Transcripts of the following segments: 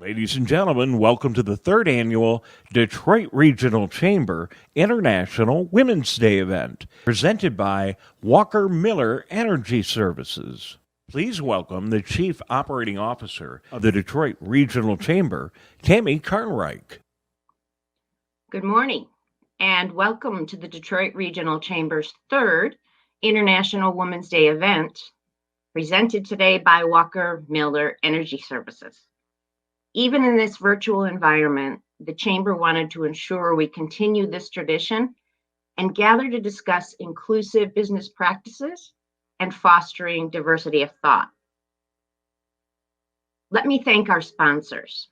Ladies and gentlemen, welcome to the third annual Detroit Regional Chamber International Women's Day event, presented by Walker Miller Energy Services. Please welcome the Chief Operating Officer of the Detroit Regional Chamber, Tammy Carnrike. Good morning, and welcome to the Detroit Regional Chamber's third International Women's Day event, presented today by Walker Miller Energy Services. Even in this virtual environment, the Chamber wanted to ensure we continue this tradition and gather to discuss inclusive business practices and fostering diversity of thought. Let me thank our sponsors.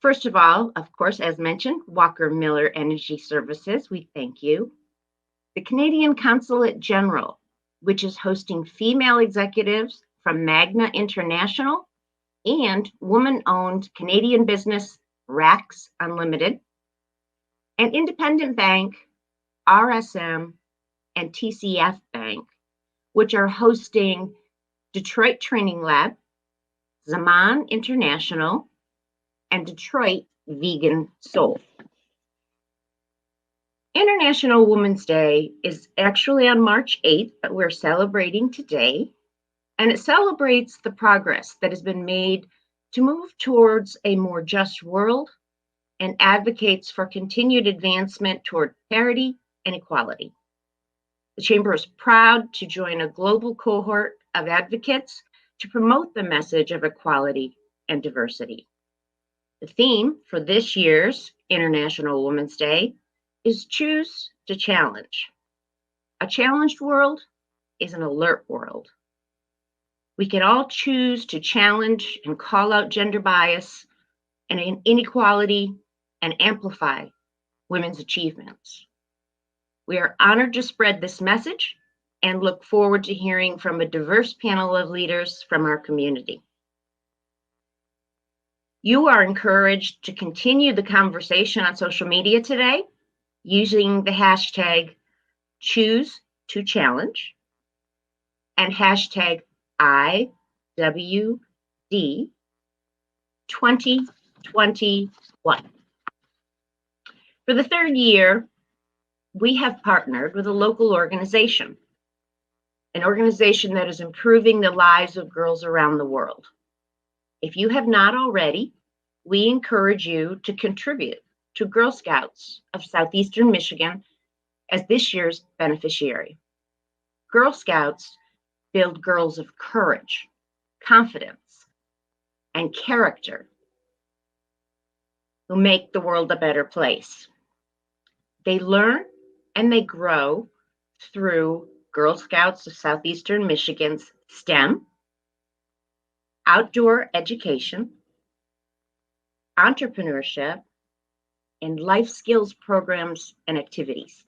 First of all, of course, as mentioned, Walker Miller Energy Services, we thank you. The Canadian Consulate General, which is hosting female executives from Magna International and woman-owned Canadian business RACS Unlimited, and independent bank RSM and TCF Bank, which are hosting Detroit Training Lab, Zaman International, and Detroit Vegan Soul. International Women's Day is actually on March 8th, but we're celebrating today. And it celebrates the progress that has been made to move towards a more just world and advocates for continued advancement toward parity and equality. The Chamber is proud to join a global cohort of advocates to promote the message of equality and diversity. The theme for this year's International Women's Day is Choose to Challenge. A challenged world is an alert world. We can all choose to challenge and call out gender bias and inequality and amplify women's achievements. We are honored to spread this message and look forward to hearing from a diverse panel of leaders from our community. You are encouraged to continue the conversation on social media today using the hashtag #ChooseToChallenge and hashtag IWD 2021. For the third year, we have partnered with a local organization, an organization that is improving the lives of girls around the world. If you have not already, we encourage you to contribute to Girl Scouts of Southeastern Michigan as this year's beneficiary. Girl Scouts build girls of courage, confidence, and character who make the world a better place. They learn and they grow through Girl Scouts of Southeastern Michigan's STEM, outdoor education, entrepreneurship, and life skills programs and activities.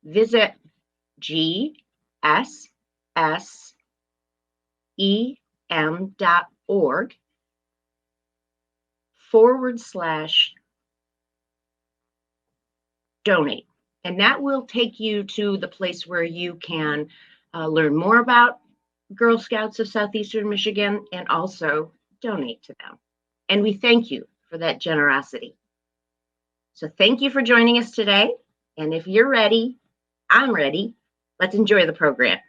Visit GSSEM.org/donate. And that will take you to the place where you can learn more about Girl Scouts of Southeastern Michigan and also donate to them. And we thank you for that generosity. So thank you for joining us today. And if you're ready, I'm ready. Let's enjoy the program.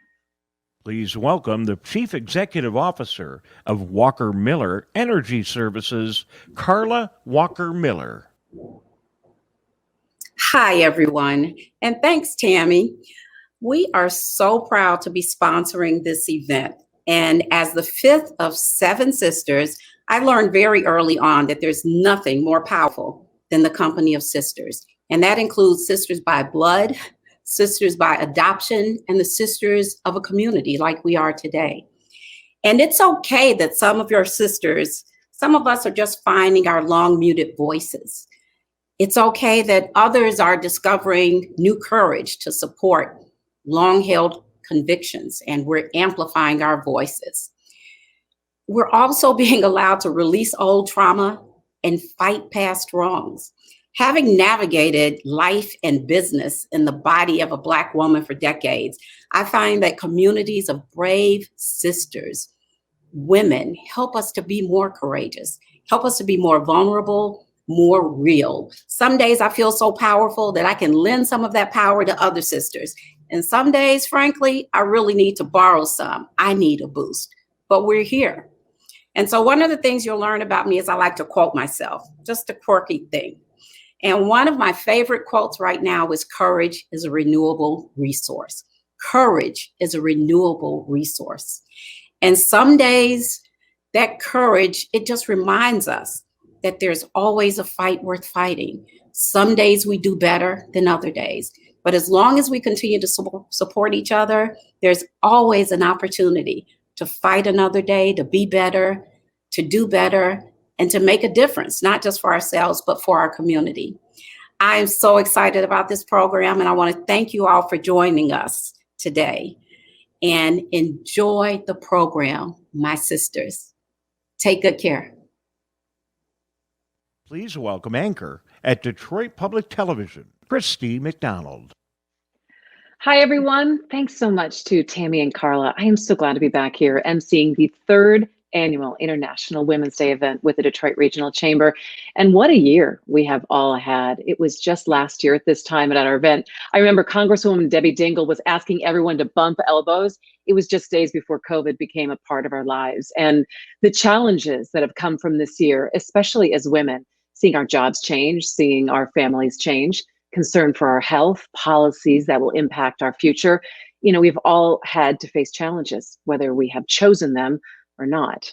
Please welcome the Chief Executive Officer of Walker Miller Energy Services, Carla Walker Miller. Hi, everyone, and thanks, Tammy. We are so proud to be sponsoring this event. And as the fifth of 7 sisters, I learned very early on that there's nothing more powerful than the company of sisters. And that includes sisters by blood, sisters by adoption, and the sisters of a community like we are today. And it's okay that some of your sisters, some of us are just finding our long muted voices. It's okay that others are discovering new courage to support long-held convictions, and we're amplifying our voices. We're also being allowed to release old trauma and fight past wrongs. Having navigated life and business in the body of a Black woman for decades, I find that communities of brave sisters women help us to be more courageous, help us to be more vulnerable, more real. Some days I feel so powerful that I can lend some of that power to other sisters. And some days, frankly, I really need to borrow some. I need a boost, but we're here. And so one of the things you'll learn about me is I like to quote myself, just a quirky thing. And one of my favorite quotes right now is courage is a renewable resource. Courage is a renewable resource. And some days that courage, it just reminds us that there's always a fight worth fighting. Some days we do better than other days. But as long as we continue to support each other, there's always an opportunity to fight another day, to be better, to do better, and to make a difference, not just for ourselves, but for our community. I am so excited about this program, and I want to thank you all for joining us today. And enjoy the program, my sisters. Take good care. Please welcome anchor at Detroit Public Television, Christy McDonald. Hi, everyone. Thanks so much to Tammy and Carla. I am so glad to be back here emceeing the third annual International Women's Day event with the Detroit Regional Chamber. And what a year we have all had. It was just last year at this time at our event. I remember Congresswoman Debbie Dingell was asking everyone to bump elbows. It was just days before COVID became a part of our lives. And the challenges that have come from this year, especially as women, seeing our jobs change, seeing our families change, concern for our health, policies that will impact our future. You know, we've all had to face challenges, whether we have chosen them or not.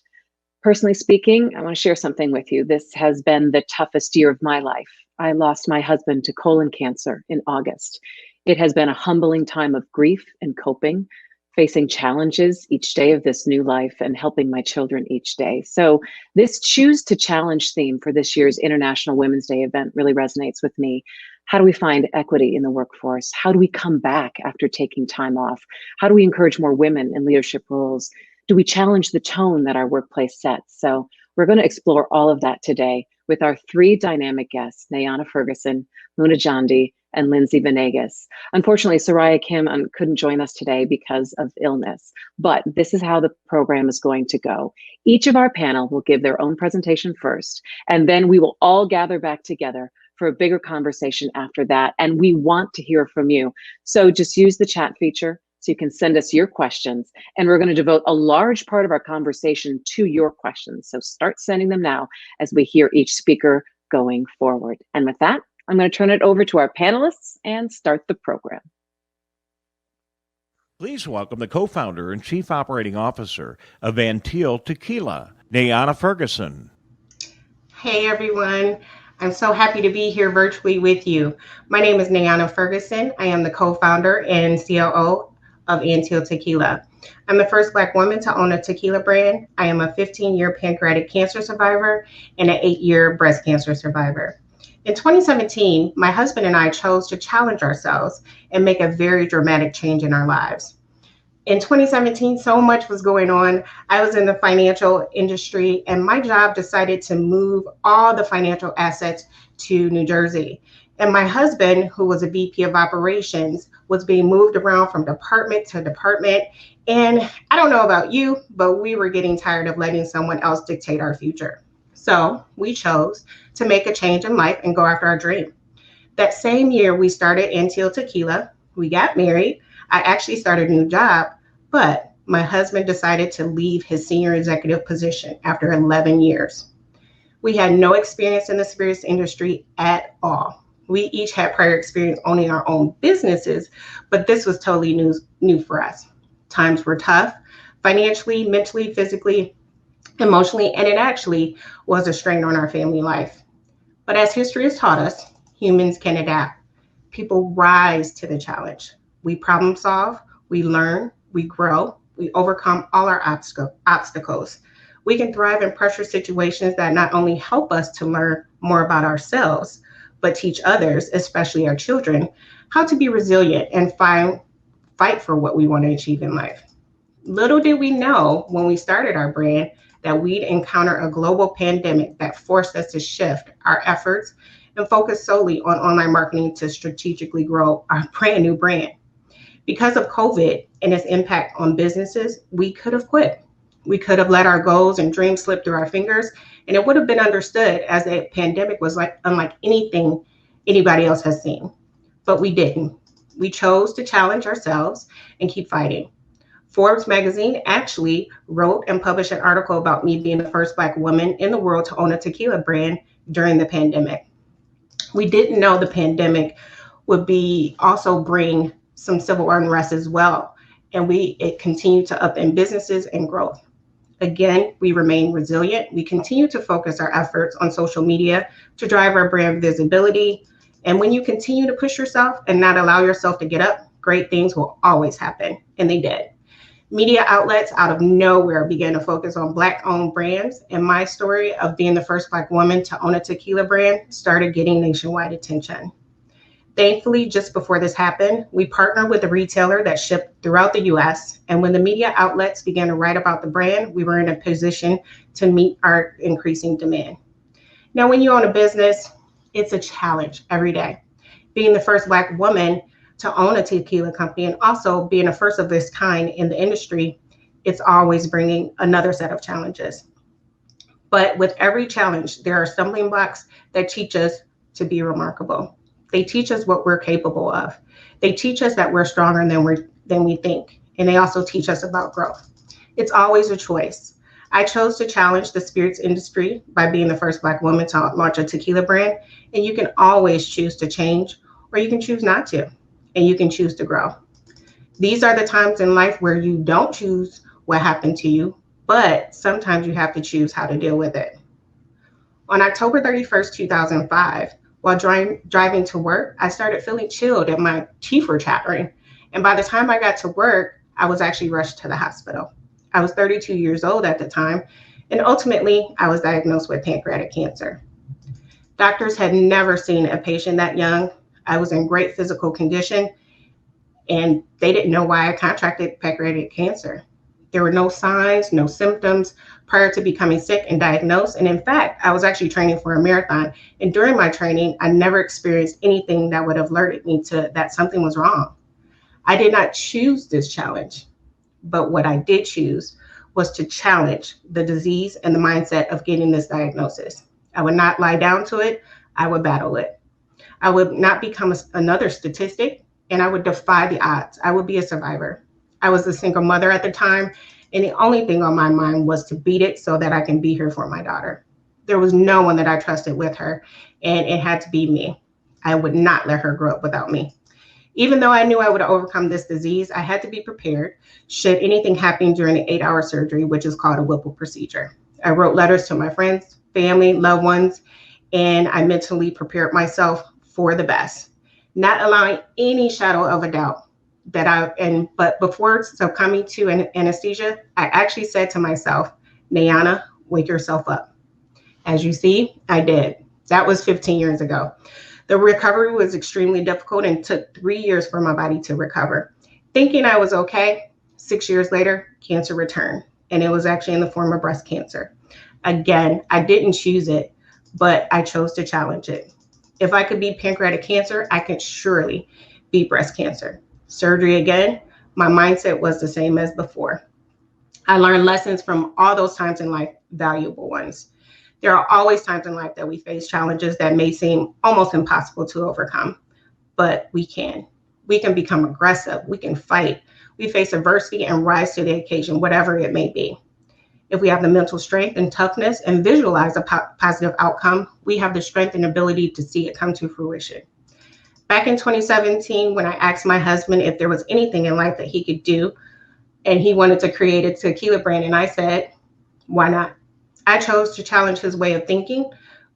Personally speaking, I want to share something with you. This has been the toughest year of my life. I lost my husband to colon cancer in August. It has been a humbling time of grief and coping, facing challenges each day of this new life and helping my children each day. So this Choose to Challenge theme for this year's International Women's Day event really resonates with me. How do we find equity in the workforce? How do we come back after taking time off? How do we encourage more women in leadership roles? Do we challenge the tone that our workplace sets? So we're going to explore all of that today with our three dynamic guests, Nayana Ferguson, Jondy, and Linzie Venegas. Unfortunately, Soraya Kim couldn't join us today because of illness, but this is how the program is going to go. Each of our panel will give their own presentation first, and then we will all gather back together for a bigger conversation after that. And we want to hear from you. So just use the chat feature so you can send us your questions. And we're going to devote a large part of our conversation to your questions. So start sending them now as we hear each speaker going forward. And with that, I'm going to turn it over to our panelists and start the program. Please welcome the co-founder and chief operating officer of Anteel Tequila, Nayana Ferguson. Hey, everyone. I'm so happy to be here virtually with you. My name is Nayana Ferguson. I am the co-founder and COO of Anteel Tequila. I'm the first Black woman to own a tequila brand. I am a 15-year pancreatic cancer survivor and an 8-year breast cancer survivor. In 2017, my husband and I chose to challenge ourselves and make a very dramatic change in our lives. In 2017, so much was going on. I was in the financial industry, and my job decided to move all the financial assets to New Jersey. And my husband, who was a VP of operations, was being moved around from department to department. And I don't know about you, but we were getting tired of letting someone else dictate our future. So we chose to make a change in life and go after our dream. That same year, we started Anteel Tequila. We got married. I actually started a new job, but my husband decided to leave his senior executive position after 11 years. We had no experience in the spirits industry at all. We each had prior experience owning our own businesses, but this was totally new for us. Times were tough, financially, mentally, physically, emotionally, and it actually was a strain on our family life. But as history has taught us, humans can adapt. People rise to the challenge. We problem solve, we learn, we grow, we overcome all our obstacles. We can thrive in pressure situations that not only help us to learn more about ourselves, but teach others, especially our children, how to be resilient and fight for what we want to achieve in life. Little did we know when we started our brand that we'd encounter a global pandemic that forced us to shift our efforts and focus solely on online marketing to strategically grow our brand new brand. Because of COVID and its impact on businesses, we could have quit. We could have let our goals and dreams slip through our fingers, and it would have been understood as a pandemic was unlike anything anybody else has seen. But we didn't. We chose to challenge ourselves and keep fighting. Forbes magazine actually wrote and published an article about me being the first Black woman in the world to own a tequila brand during the pandemic. We didn't know the pandemic would also bring some civil unrest as well. And it continued to upend businesses and growth. Again, we remain resilient. We continue to focus our efforts on social media to drive our brand visibility. And when you continue to push yourself and not allow yourself to get up, great things will always happen. And they did. Media outlets out of nowhere began to focus on Black-owned brands, and my story of being the first Black woman to own a tequila brand started getting nationwide attention. Thankfully, just before this happened, we partnered with a retailer that shipped throughout the US, and when the media outlets began to write about the brand, we were in a position to meet our increasing demand. Now, when you own a business, it's a challenge every day. Being the first Black woman to own a tequila company and also being a first of this kind in the industry, it's always bringing another set of challenges. But with every challenge, there are stumbling blocks that teach us to be remarkable. They teach us what we're capable of. They teach us that we're stronger than we think. And they also teach us about growth. It's always a choice. I chose to challenge the spirits industry by being the first Black woman to launch a tequila brand. And you can always choose to change, or you can choose not to. And you can choose to grow. These are the times in life where you don't choose what happened to you, but sometimes you have to choose how to deal with it. On October 31st, 2005, while driving to work, I started feeling chilled and my teeth were chattering. And by the time I got to work, I was actually rushed to the hospital. I was 32 years old at the time, and ultimately I was diagnosed with pancreatic cancer. Doctors had never seen a patient that young. I was in great physical condition, and they didn't know why I contracted pancreatic cancer. There were no signs, no symptoms prior to becoming sick and diagnosed. And in fact, I was actually training for a marathon. And during my training, I never experienced anything that would have alerted me to that something was wrong. I did not choose this challenge, but what I did choose was to challenge the disease and the mindset of getting this diagnosis. I would not lie down to it. I would battle it. I would not become another statistic, and I would defy the odds. I would be a survivor. I was a single mother at the time, and the only thing on my mind was to beat it so that I can be here for my daughter. There was no one that I trusted with her, and it had to be me. I would not let her grow up without me. Even though I knew I would overcome this disease, I had to be prepared should anything happen during the 8-hour surgery, which is called a Whipple procedure. I wrote letters to my friends, family, loved ones, and I mentally prepared myself for the best, not allowing any shadow of a doubt but before succumbing to anesthesia, I actually said to myself, Nayana, wake yourself up. As you see, I did. That was 15 years ago. The recovery was extremely difficult and took 3 years for my body to recover. Thinking I was okay, 6 years later, cancer returned, and it was actually in the form of breast cancer. Again, I didn't choose it, but I chose to challenge it. If I could beat pancreatic cancer, I could surely beat breast cancer. Surgery again, my mindset was the same as before. I learned lessons from all those times in life, valuable ones. There are always times in life that we face challenges that may seem almost impossible to overcome, but we can. We can become aggressive. We can fight. We face adversity and rise to the occasion, whatever it may be. If we have the mental strength and toughness and visualize a positive outcome, we have the strength and ability to see it come to fruition. Back in 2017, when I asked my husband if there was anything in life that he could do, and he wanted to create a tequila brand, and I said, why not? I chose to challenge his way of thinking,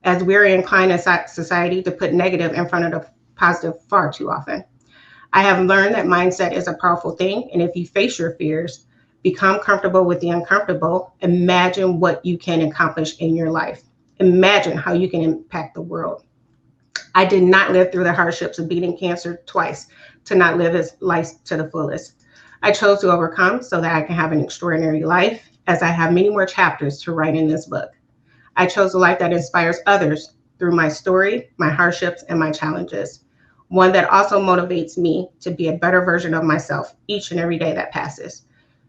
as we're inclined in society to put negative in front of the positive far too often. I have learned that mindset is a powerful thing, and if you face your fears, become comfortable with the uncomfortable, imagine what you can accomplish in your life. Imagine how you can impact the world. I did not live through the hardships of beating cancer twice to not live his life to the fullest. I chose to overcome so that I can have an extraordinary life, as I have many more chapters to write in this book. I chose a life that inspires others through my story, my hardships, and my challenges. One that also motivates me to be a better version of myself each and every day that passes.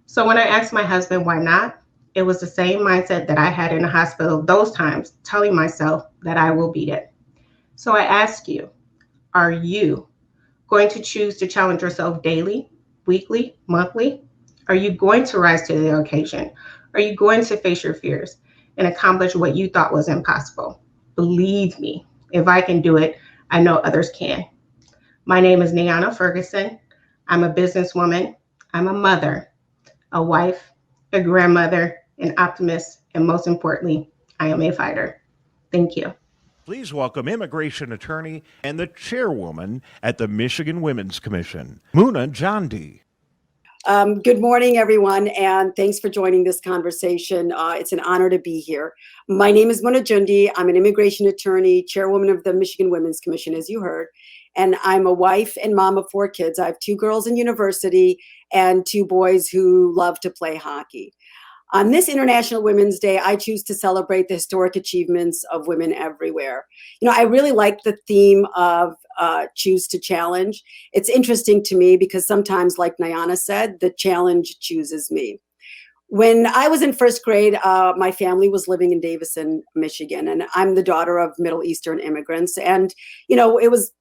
So when I asked my husband why not, It was the same mindset that I had in the hospital those times, telling myself that I will beat it. So I ask you, are you going to choose to challenge yourself daily, weekly, monthly? Are you going to rise to the occasion? Are you going to face your fears and accomplish what you thought was impossible? Believe me, if I can do it, I know others can. My name is Nayana Ferguson. I'm a businesswoman. I'm a mother, a wife, a grandmother, an optimist, and most importantly, I am a fighter. Thank you. Please welcome immigration attorney and the chairwoman at the Michigan Women's Commission, Muna Jondy. Good morning, everyone, and thanks for joining this conversation. It's an honor to be here. My name is Muna Jondy. I'm an immigration attorney, chairwoman of the Michigan Women's Commission, as you heard, and I'm a wife and mom of 4 kids. I have 2 girls in university and 2 boys who love to play hockey. On this International Women's Day, I choose to celebrate the historic achievements of women everywhere. I really like the theme of choose to challenge. It's interesting to me because sometimes, like Nayana said, the challenge chooses me. When I was in 1st grade, my family was living in Davison, Michigan, and I'm the daughter of Middle Eastern immigrants. And, it was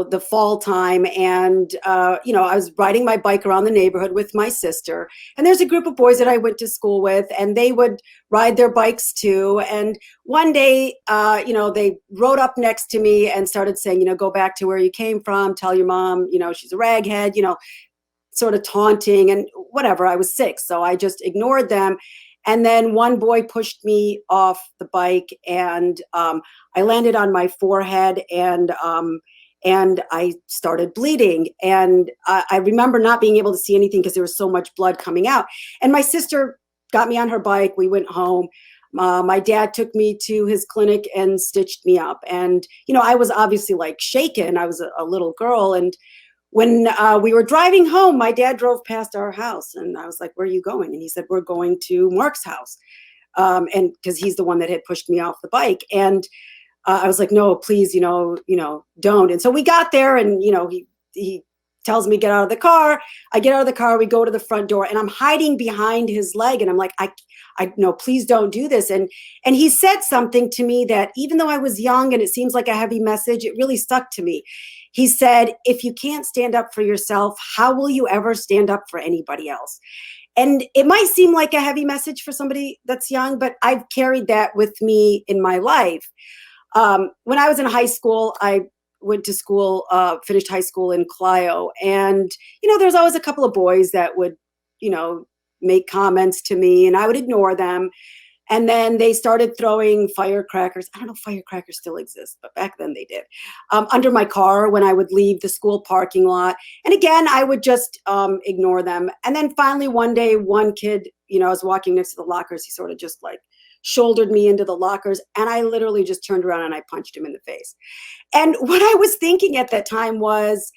the fall time, and I was riding my bike around the neighborhood with my sister, and there's a group of boys that I went to school with, and they would ride their bikes too. And one day, they rode up next to me and started saying, go back to where you came from, tell your mom, she's a raghead, sort of taunting and whatever. I was 6, so I just ignored them. And then one boy pushed me off the bike, and I landed on my forehead, and I started bleeding. And I remember not being able to see anything because there was so much blood coming out. And my sister got me on her bike. We went home. My dad took me to his clinic and stitched me up. And, I was obviously like shaken. I was a little girl. And when we were driving home, my dad drove past our house. And I was like, where are you going? And he said, we're going to Mark's house. And because he's the one that had pushed me off the bike. And I was like, no, please, don't. And so we got there, and, he tells me, get out of the car. I get out of the car, we go to the front door, and I'm hiding behind his leg. And I'm like, I no, please don't do this. And he said something to me that, even though I was young and it seems like a heavy message, it really stuck to me. He said, if you can't stand up for yourself, how will you ever stand up for anybody else? And it might seem like a heavy message for somebody that's young, but I've carried that with me in my life. When I was in high school, I went to school, finished high school in Clio. And, there's always a couple of boys that would, make comments to me, and I would ignore them. And then they started throwing firecrackers. I don't know if firecrackers still exist, but back then they did. Under my car when I would leave the school parking lot. And again, I would just ignore them. And then finally one day, one kid, I was walking next to the lockers. He sort of just like shouldered me into the lockers, and I literally just turned around and I punched him in the face. And what I was thinking at that time was,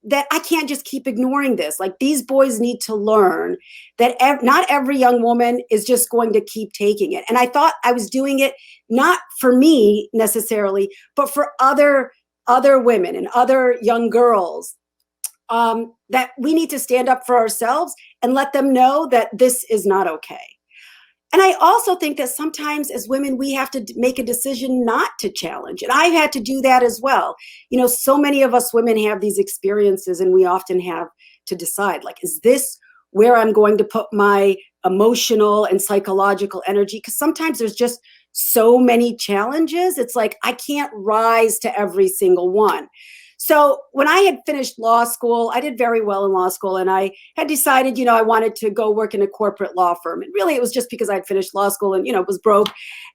that I can't just keep ignoring this. Like, these boys need to learn that not every young woman is just going to keep taking it. And I thought I was doing it not for me necessarily, but for other women and other young girls, that we need to stand up for ourselves and let them know that this is not okay. And I also think that sometimes as women, we have to make a decision not to challenge. And I've had to do that as well. So many of us women have these experiences, and we often have to decide, like, is this where I'm going to put my emotional and psychological energy? Because sometimes there's just so many challenges. It's like, I can't rise to every single one. So when I had finished law school, I did very well in law school, and I had decided, I wanted to go work in a corporate law firm. And really, it was just because I'd finished law school and, was broke.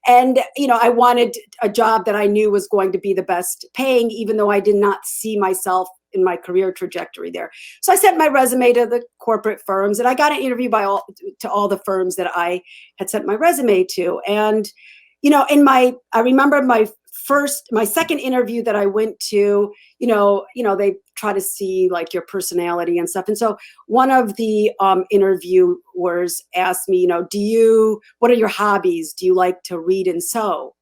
And, I wanted a job that I knew was going to be the best paying, even though I did not see myself in my career trajectory there. So I sent my resume to the corporate firms, and I got an interview to all the firms that I had sent my resume to. And, I remember my second interview that I went to, they try to see like your personality and stuff. And so one of the interviewers asked me, what are your hobbies? Do you like to read and sew?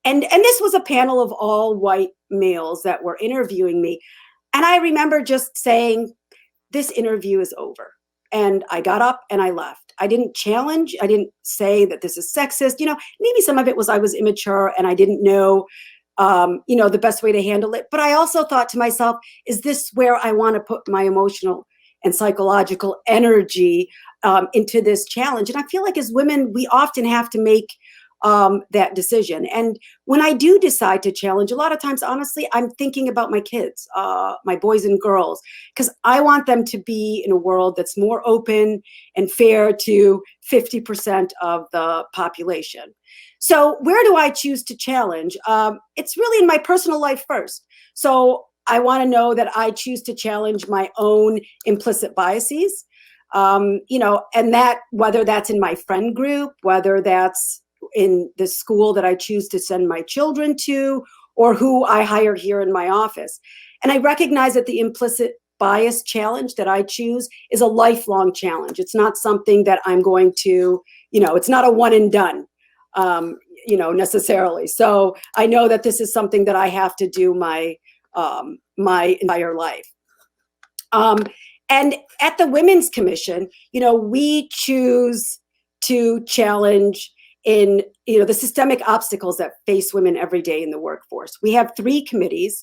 And this was a panel of all white males that were interviewing me. And I remember just saying, this interview is over. and I got up and I left. I didn't challenge. I didn't say that this is sexist. Maybe some of it was I was immature and I didn't know, the best way to handle it. But I also thought to myself, is this where I want to put my emotional and psychological energy into this challenge? And I feel like as women, we often have to make that decision. And when I do decide to challenge, a lot of times, honestly, I'm thinking about my kids, my boys and girls, because I want them to be in a world that's more open and fair to 50% of the population. So where do I choose to challenge? It's really in my personal life first. So I want to know that I choose to challenge my own implicit biases, and that whether that's in my friend group, whether that's in the school that I choose to send my children to, or who I hire here in my office. And I recognize that the implicit bias challenge that I choose is a lifelong challenge. It's not something that I'm going to, it's not a one and done, necessarily. So I know that this is something that I have to do my entire life. And at the Women's Commission, we choose to challenge in the systemic obstacles that face women every day in the workforce. We have 3 committees: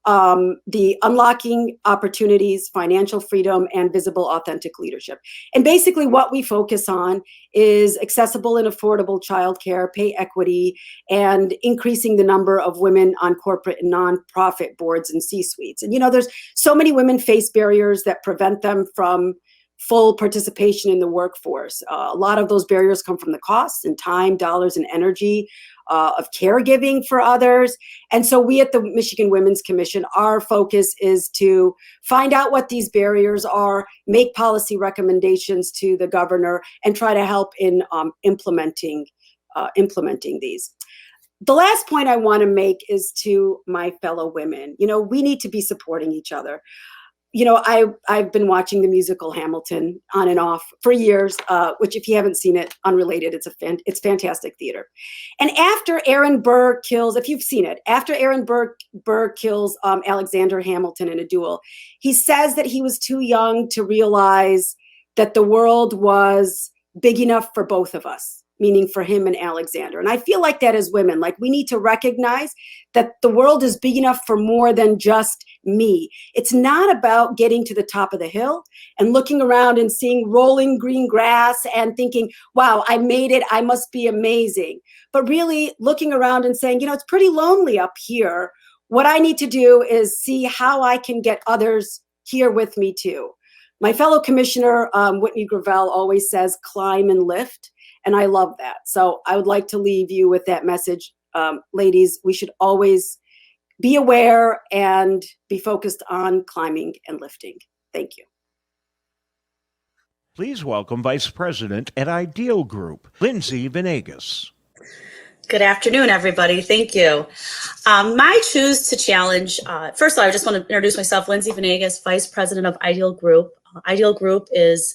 the Unlocking Opportunities, Financial Freedom, and Visible Authentic Leadership. And basically what we focus on is accessible and affordable childcare, pay equity, and increasing the number of women on corporate and nonprofit boards and C-suites. And there's so many women face barriers that prevent them from full participation in the workforce. A lot of those barriers come from the costs and time, dollars, and energy of caregiving for others. And so we at the Michigan Women's Commission, our focus is to find out what these barriers are, make policy recommendations to the governor, and try to help in implementing these. The last point I want to make is to my fellow women. We need to be supporting each other. I've been watching the musical Hamilton on and off for years, which if you haven't seen it, unrelated, it's fantastic theater. And after Aaron Burr kills, if you've seen it, after Aaron Burr kills Alexander Hamilton in a duel, he says that he was too young to realize that the world was big enough for both of us, meaning for him and Alexander. And I feel like that as women, like we need to recognize that the world is big enough for more than just me. It's not about getting to the top of the hill and looking around and seeing rolling green grass and thinking, wow, I made it, I must be amazing. But really looking around and saying, it's pretty lonely up here. What I need to do is see how I can get others here with me too. My fellow commissioner, Whitney Gravel, always says, climb and lift. And I love that. So I would like to leave you with that message. Ladies, we should always be aware and be focused on climbing and lifting. Thank you. Please welcome Vice President at Ideal Group, Linzie Venegas. Good afternoon, everybody. Thank you. My choose to challenge, first of all, I just want to introduce myself, Linzie Venegas, Vice President of Ideal Group. Ideal Group is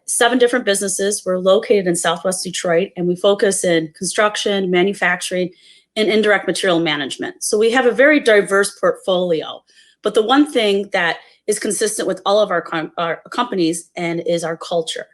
7 different businesses. We're located in Southwest Detroit, and we focus in construction, manufacturing, and indirect material management. So we have a very diverse portfolio. But the one thing that is consistent with all of our companies and is our culture.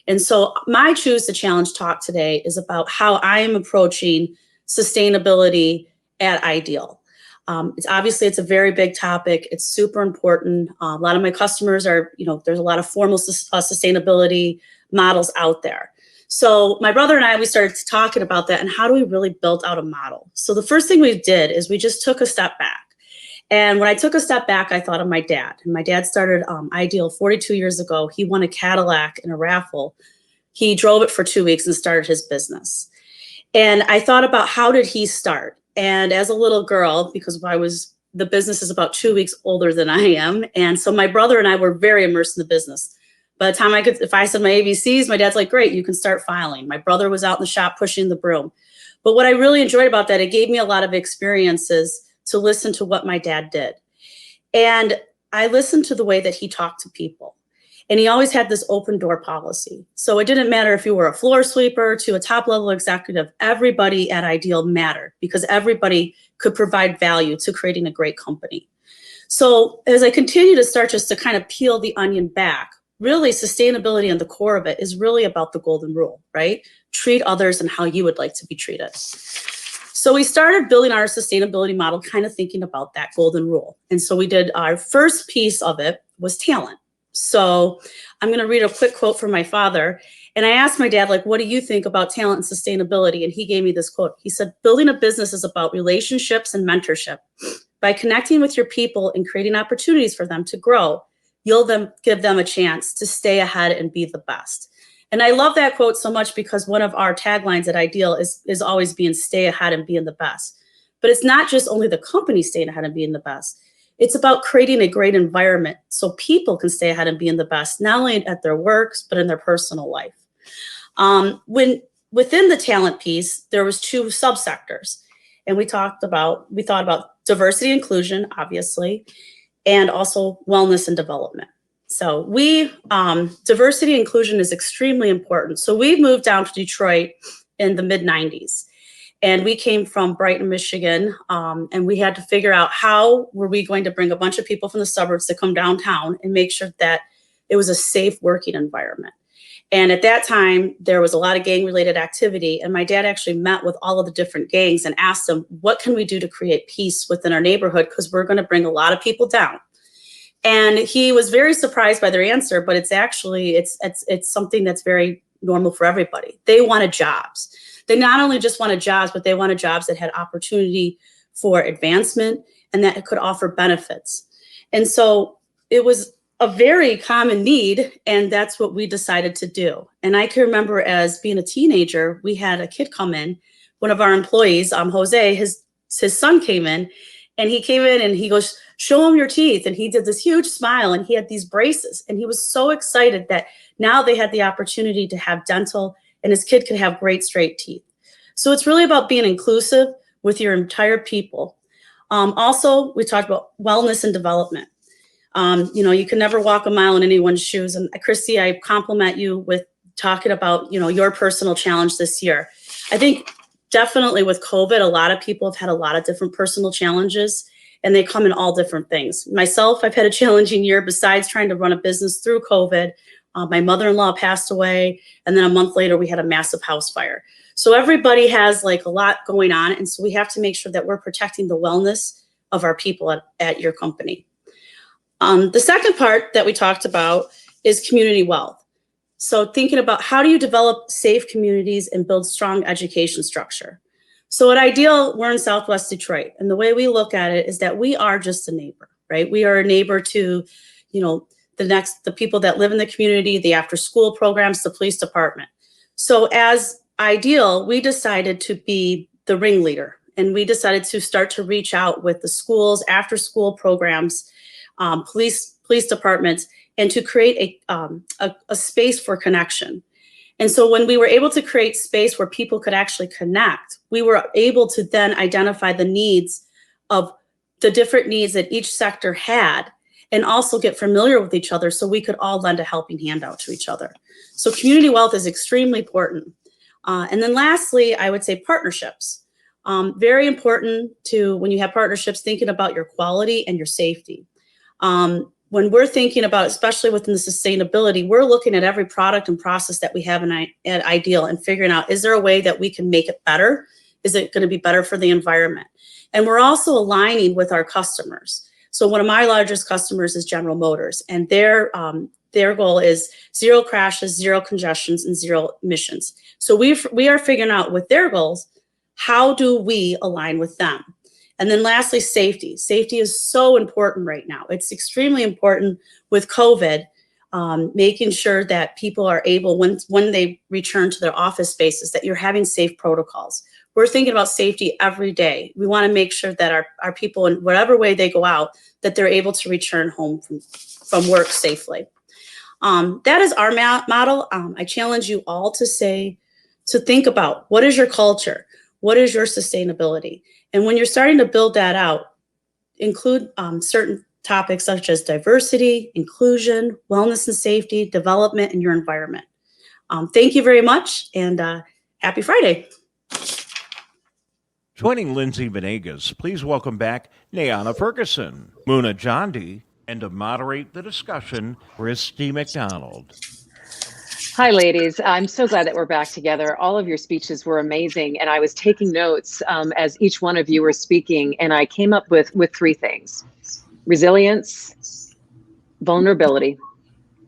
And so my choose to challenge talk today is about how I am approaching sustainability at Ideal. It's a very big topic. It's super important. A lot of my customers are, there's a lot of formal sustainability models out there. So my brother and I, we started talking about that and how do we really build out a model? So the first thing we did is we just took a step back. And when I took a step back, I thought of my dad. And my dad started Ideal 42 years ago. He won a Cadillac in a raffle. He drove it for 2 weeks and started his business. And I thought about how did he start? And as a little girl, because the business is about 2 weeks older than I am. And so my brother and I were very immersed in the business. By the time if I said my ABCs, my dad's like, great, you can start filing. My brother was out in the shop pushing the broom. But what I really enjoyed about that, it gave me a lot of experiences to listen to what my dad did. And I listened to the way that he talked to people. And he always had this open door policy. So it didn't matter if you were a floor sweeper to a top level executive, everybody at Ideal mattered because everybody could provide value to creating a great company. So as I continue to start just to kind of peel the onion back, really sustainability and the core of it is really about the golden rule, right? Treat others and how you would like to be treated. So we started building our sustainability model, kind of thinking about that golden rule. And so we did our first piece of it was talent. So I'm going to read a quick quote from my father. And I asked my dad, like, what do you think about talent and sustainability? And he gave me this quote. He said, building a business is about relationships and mentorship. By connecting with your people and creating opportunities for them to grow, you'll give them a chance to stay ahead and be the best. And I love that quote so much because one of our taglines at Ideal is always being stay ahead and being the best. But it's not just only the company staying ahead and being the best. It's about creating a great environment so people can stay ahead and being the best, not only at their works, but in their personal life. When within the talent piece, there was two subsectors. And we thought about diversity and inclusion, obviously, and also wellness and development. So diversity and inclusion is extremely important. So we moved down to Detroit in the mid-90s. And we came from Brighton, Michigan, and we had to figure out how were we going to bring a bunch of people from the suburbs to come downtown and make sure that it was a safe working environment. And at that time, there was a lot of gang-related activity, and my dad actually met with all of the different gangs and asked them, what can we do to create peace within our neighborhood? Because we're going to bring a lot of people down. And he was very surprised by their answer, but it's actually, it's something that's very normal for everybody. They wanted jobs. They not only just wanted jobs, but they wanted jobs that had opportunity for advancement and that could offer benefits. And so it was a very common need, and that's what we decided to do. And I can remember as being a teenager, we had a kid come in, one of our employees, Jose, his son came in, and he came in and he goes, show him your teeth. And he did this huge smile, and he had these braces, and he was so excited that now they had the opportunity to have dental, and his kid could have great straight teeth. So it's really about being inclusive with your entire people. Also, we talked about wellness and development. You can never walk a mile in anyone's shoes. And Christy, I compliment you with talking about, your personal challenge this year. I think definitely with COVID, a lot of people have had a lot of different personal challenges, and they come in all different things. Myself, I've had a challenging year besides trying to run a business through COVID. My mother-in-law passed away, and then a month later, we had a massive house fire. So everybody has like a lot going on, and so we have to make sure that we're protecting the wellness of our people at your company. The second part that we talked about is community wealth. So thinking about how do you develop safe communities and build strong education structure. So at Ideal, we're in Southwest Detroit. And the way we look at it is that we are just a neighbor, right? We are a neighbor to, the people that live in the community, the after school programs, the police department. So as Ideal, we decided to be the ringleader, and we decided to start to reach out with the schools, after school programs, police departments, and to create a space for connection. And so when we were able to create space where people could actually connect, we were able to then identify the needs of the different needs that each sector had, and also get familiar with each other so we could all lend a helping hand out to each other. So community wealth is extremely important. And then lastly, I would say partnerships. Very important when you have partnerships, thinking about your quality and your safety. When we're thinking about, especially within the sustainability, we're looking at every product and process that we have at Ideal and figuring out, is there a way that we can make it better? Is it going to be better for the environment? And we're also aligning with our customers. So one of my largest customers is General Motors, and their goal is zero crashes, zero congestions, and zero emissions. So we are figuring out with their goals, how do we align with them? And then lastly, safety. Safety is so important right now. It's extremely important with COVID, making sure that people are able, when they return to their office spaces, that you're having safe protocols. We're thinking about safety every day. We want to make sure that our people, in whatever way they go out, that they're able to return home from work safely. That is our model. I challenge you all to think about, what is your culture? What is your sustainability? And when you're starting to build that out, include certain topics such as diversity, inclusion, wellness and safety, development, and your environment. Thank you very much, and happy Friday. Joining Linzie Venegas, please welcome back Nayana Ferguson, Muna Jondy, And to moderate the discussion, Christy McDonald. Hi, ladies. I'm so glad that we're back together. All of your speeches were amazing, and I was taking notes as each one of you were speaking, and I came up with three things: resilience, vulnerability,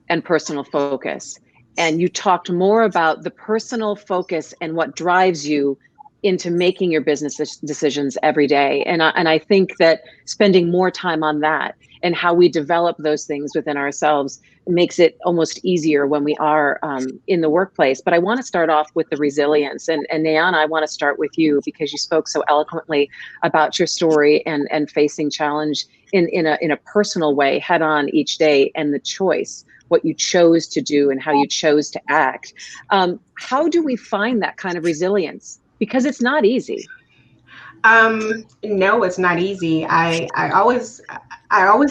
and personal focus. And you talked more about the personal focus and what drives you into making your business decisions every day. And I think that spending more time on that and how we develop those things within ourselves makes it almost easier when we are in the workplace. But I want to start off with the resilience. And Nayana, I want to start with you because you spoke so eloquently about your story and facing challenge in a personal way head on each day, and the choice, what you chose to do and how you chose to act. How do we find that kind of resilience? Because it's not easy. No, it's not easy. I always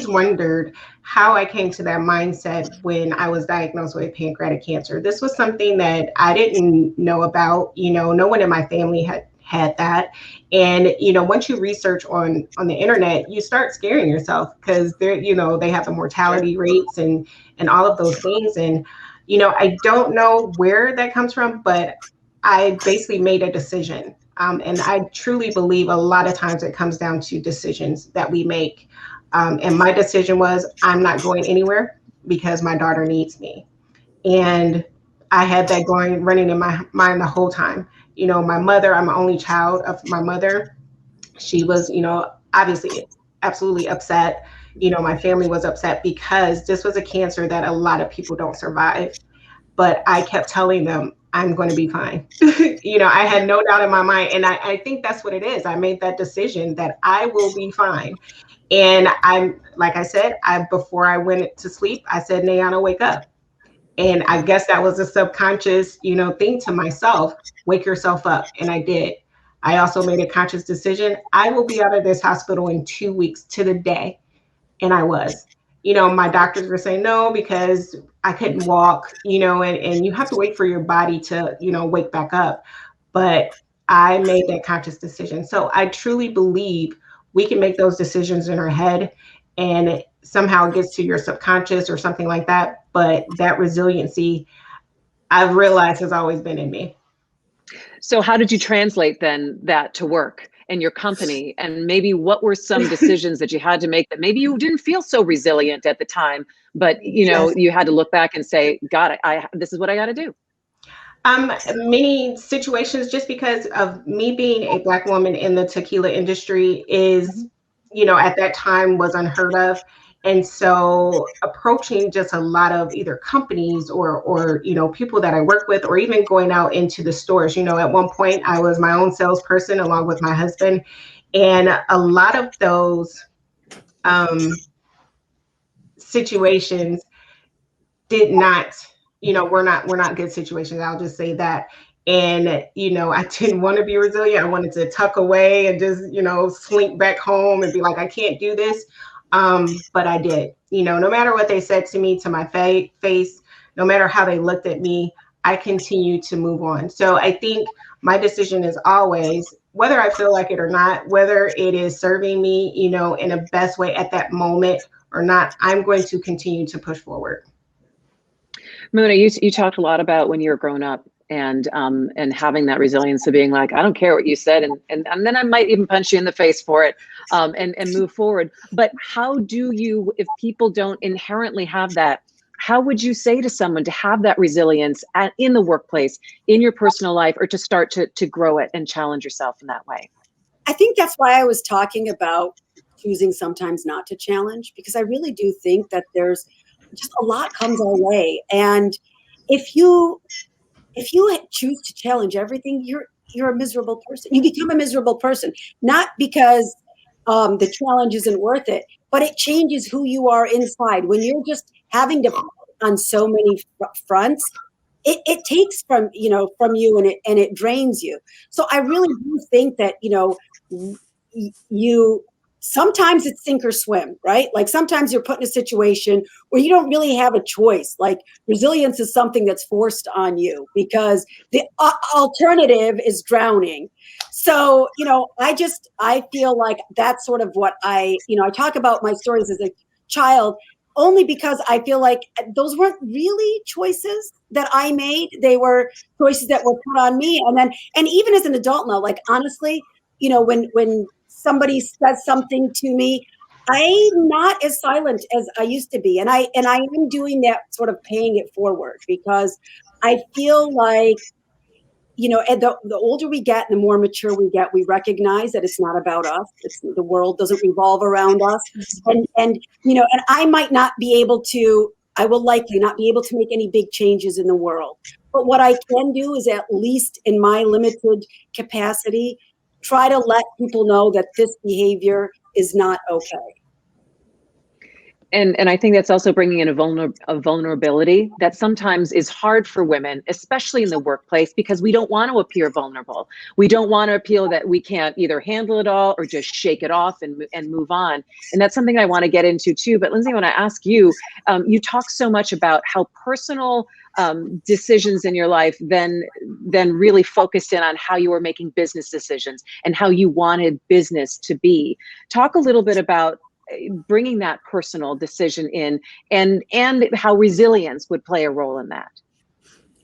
wondered how I came to that mindset when I was diagnosed with pancreatic cancer. This was something that I didn't know about. No one in my family had that. And, once you research on the internet, you start scaring yourself because they have the mortality rates and all of those things. And, I don't know where that comes from, but I basically made a decision. And I truly believe a lot of times it comes down to decisions that we make. And my decision was, I'm not going anywhere because my daughter needs me. And I had that running in my mind the whole time. My mother, I'm the only child of my mother. She was, obviously absolutely upset. My family was upset because this was a cancer that a lot of people don't survive. But I kept telling them, I'm going to be fine. I had no doubt in my mind. And I think that's what it is. I made that decision that I will be fine. And like I said, before I went to sleep, I said, Nayana, wake up. And I guess that was a subconscious, thing to myself, wake yourself up. And I did. I also made a conscious decision. I will be out of this hospital in 2 weeks to the day. And I was. My doctors were saying no because I couldn't walk, and you have to wait for your body to, wake back up. But I made that conscious decision. So I truly believe we can make those decisions in our head and somehow it gets to your subconscious or something like that. But that resiliency, I've realized, has always been in me. So how did you translate then that to work in your company? And maybe what were some decisions that you had to make that maybe you didn't feel so resilient at the time, but Yes. you had to look back and say, God, this is what I got to do. Many situations, just because of me being a Black woman in the tequila industry is, at that time was unheard of. And so approaching just a lot of either companies or people that I work with, or even going out into the stores, at one point I was my own salesperson along with my husband. And a lot of those situations did not, we're not good situations. I'll just say that. And, I didn't want to be resilient. I wanted to tuck away and just, slink back home and be like, I can't do this. But I did, no matter what they said to me, to my face, no matter how they looked at me, I continued to move on. So I think my decision is always, whether I feel like it or not, whether it is serving me, in a best way at that moment or not, I'm going to continue to push forward. Muna, you talked a lot about when you were growing up and having that resilience of being like, I don't care what you said, and then I might even punch you in the face for it, and move forward. But how do you, if people don't inherently have that, how would you say to someone to have that resilience in the workplace, in your personal life, or to start to grow it and challenge yourself in that way? I think that's why I was talking about choosing sometimes not to challenge, because I really do think that there's just a lot comes our way. And if you choose to challenge everything, you're a miserable person. You become a miserable person, not because the challenge isn't worth it, but it changes who you are inside. When you're just having to fight on so many fronts, it takes from you and it drains you. So I really do think that you sometimes it's sink or swim, right? Like sometimes you're put in a situation where you don't really have a choice. Like resilience is something that's forced on you because the alternative is drowning. So, I feel like that's sort of what I talk about my stories as child, only because I feel like those weren't really choices that I made. They were choices that were put on me. And even as an adult now, like honestly, when somebody says something to me, I'm not as silent as I used to be. And I am doing that, sort of paying it forward, because I feel like, and the older we get and the more mature we get, we recognize that it's not about us. The world doesn't revolve around us. And I might not be able to, I will likely not be able to make any big changes in the world. But what I can do is, at least in my limited capacity, try to let people know that this behavior is not okay. And I think that's also bringing in a vulnerability that sometimes is hard for women, especially in the workplace, because we don't want to appear vulnerable. We don't want to appear that we can't either handle it all or just shake it off and move on. And that's something I want to get into too. But Linzie, I want to ask you, you talk so much about how personal decisions in your life then really focused in on how you were making business decisions and how you wanted business to be. Talk a little bit about bringing that personal decision in, and how resilience would play a role in that.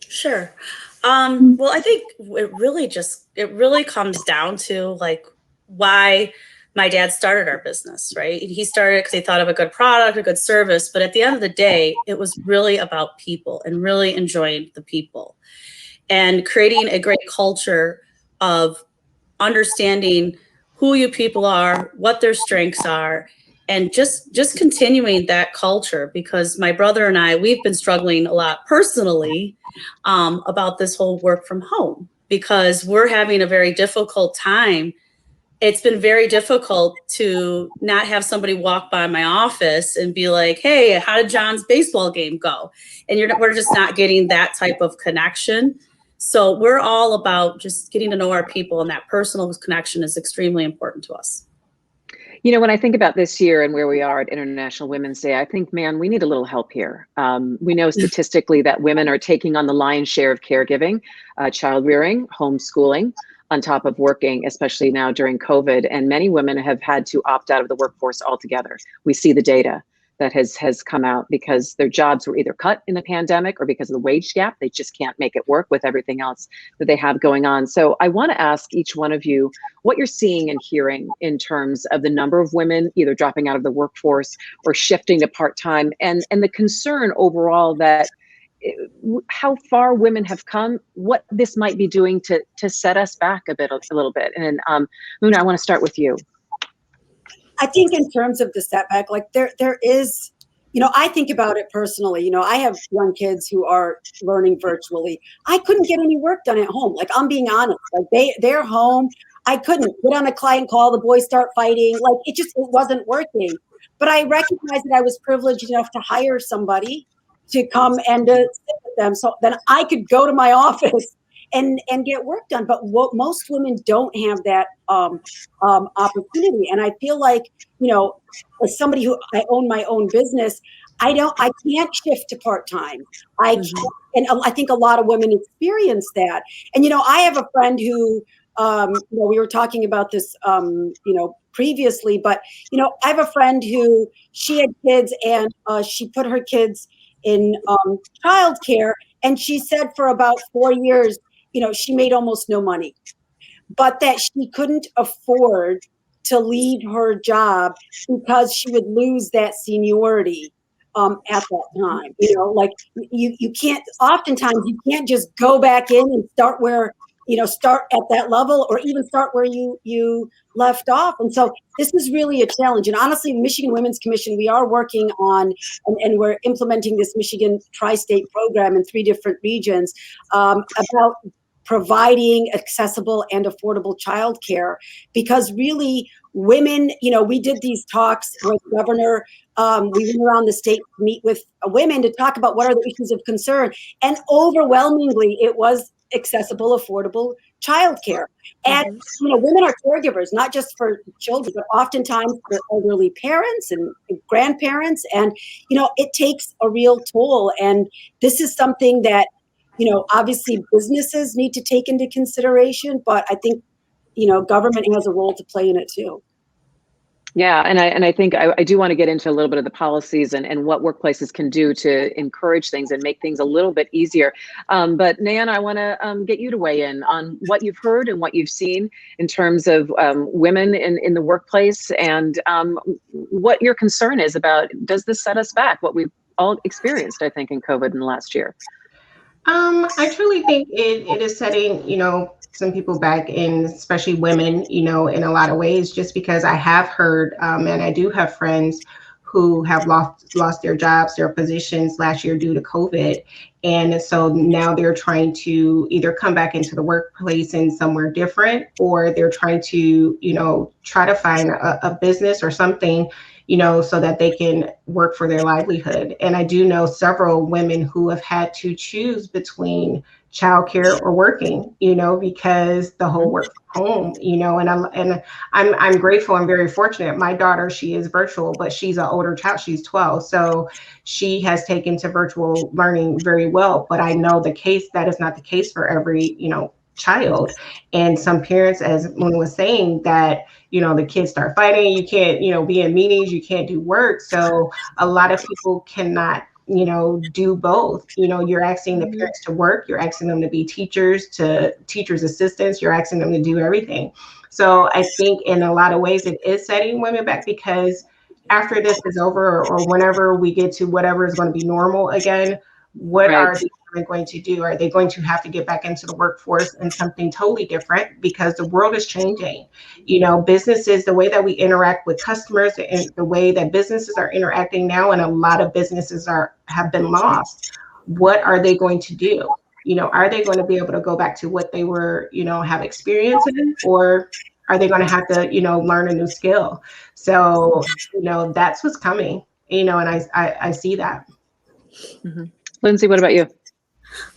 Sure. Well, I think it really comes down to like why my dad started our business, right? He started because he thought of a good product, a good service, but at the end of the day, it was really about people and really enjoying the people and creating a great culture of understanding who you people are, what their strengths are, and just continuing that culture, because my brother and I, we've been struggling a lot personally about this whole work from home, because we're having a very difficult time. It's been very difficult to not have somebody walk by my office and be like, hey, how did John's baseball game go? And we're just not getting that type of connection. So we're all about just getting to know our people, and that personal connection is extremely important to us. When I think about this year and where we are at International Women's Day, I think, man, we need a little help here. We know statistically that women are taking on the lion's share of caregiving, child rearing, homeschooling, on top of working, especially now during COVID. And many women have had to opt out of the workforce altogether. We see the data that has come out because their jobs were either cut in the pandemic or because of the wage gap. They just can't make it work with everything else that they have going on. So I want to ask each one of you what you're seeing and hearing in terms of the number of women either dropping out of the workforce or shifting to part-time, and the concern overall that how far women have come, what this might be doing to set us back a little bit. And Muna, I want to start with you. I think in terms of the setback, like there is, I think about it personally. I have young kids who are learning virtually. I couldn't get any work done at home. Like, I'm being honest, like they're home. I couldn't get on a client call. The boys start fighting. Like it wasn't working. But I recognized that I was privileged enough to hire somebody to come and to sit with them, so then I could go to my office and get work done. But most women don't have that opportunity. And I feel like, as somebody who I own my own business, I can't shift to part-time. I can't, and I think a lot of women experience that. And, I have a friend who, we were talking about this, previously, but, I have a friend who, she had kids and she put her kids in childcare. And she said for about 4 years, she made almost no money, but that she couldn't afford to leave her job because she would lose that seniority at that time. Like you can't, oftentimes you can't just go back in and start start at that level, or even start where you left off. And so this is really a challenge. And honestly, Michigan Women's Commission, we are working on, and we're implementing this Michigan tri-state program in 3 different regions about providing accessible and affordable childcare, because really women, we did these talks with the governor. We went around the state to meet with women to talk about what are the issues of concern. And overwhelmingly, it was accessible, affordable childcare. And, women are caregivers, not just for children, but oftentimes for elderly parents and grandparents. And, it takes a real toll. And this is something that, obviously businesses need to take into consideration, but I think, government has a role to play in it too. Yeah, and I think I do want to get into a little bit of the policies and what workplaces can do to encourage things and make things a little bit easier. But Nayana, I want to get you to weigh in on what you've heard and what you've seen in terms of women in the workplace, and what your concern is about. Does this set us back? What we've all experienced, I think, in COVID in the last year. I truly think it is setting, some people back, in especially women, in a lot of ways, just because I have heard, and I do have friends who have lost their jobs, their positions last year due to COVID. And so now they're trying to either come back into the workplace in somewhere different, or they're trying to, try to find a business or something, so that they can work for their livelihood. And I do know several women who have had to choose between childcare or working, because the whole work from home, and I'm grateful. I'm very fortunate. My daughter, she is virtual, but she's an older child. She's 12. So she has taken to virtual learning very well. But I know that is not the case for every, child. And some parents, as Mona was saying, that, the kids start fighting, you can't, be in meetings, you can't do work. So a lot of people cannot, do both. You're asking the parents to work, you're asking them to be teachers, to teachers' assistants, you're asking them to do everything. So I think in a lot of ways it is setting women back, because after this is over, or whenever we get to whatever is going to be normal again, what Right. are these women going to do? Are they going to have to get back into the workforce in something totally different? Because the world is changing. Businesses, the way that we interact with customers and the way that businesses are interacting now, and a lot of businesses have been lost. What are they going to do? Are they going to be able to go back to what they were, have experience in, or are they going to have to, learn a new skill? So, that's what's coming, and I see that. Mm-hmm. Linzie, what about you?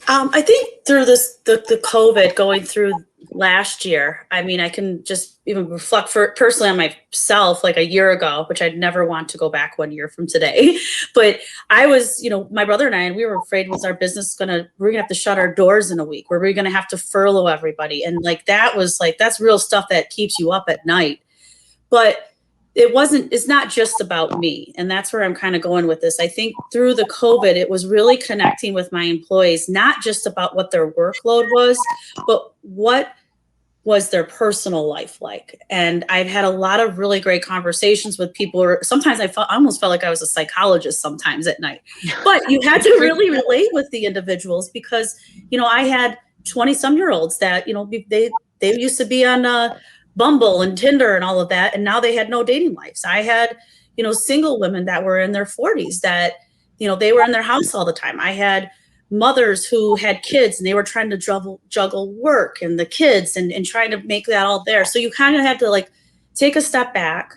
I think through the COVID going through last year, I mean, I can just even reflect personally on myself, like a year ago, which I'd never want to go back 1 year from today. But I was, my brother and I, and we were afraid, was our business we're gonna have to shut our doors in a week? Were we gonna have to furlough everybody? And that's real stuff that keeps you up at night. But it's not just about me. And that's where I'm kind of going with this. I think through the COVID, it was really connecting with my employees, not just about what their workload was, but what was their personal life like. And I've had a lot of really great conversations with people, or sometimes I almost felt like I was a psychologist sometimes at night. But you had to really relate with the individuals, because, I had 20-some-year-olds that, they used to be on Bumble and Tinder and all of that, and now they had no dating lives. I had, single women that were in their 40s that, they were in their house all the time. I had mothers who had kids, and they were trying to juggle work and the kids and trying to make that all there. So you kind of have to take a step back,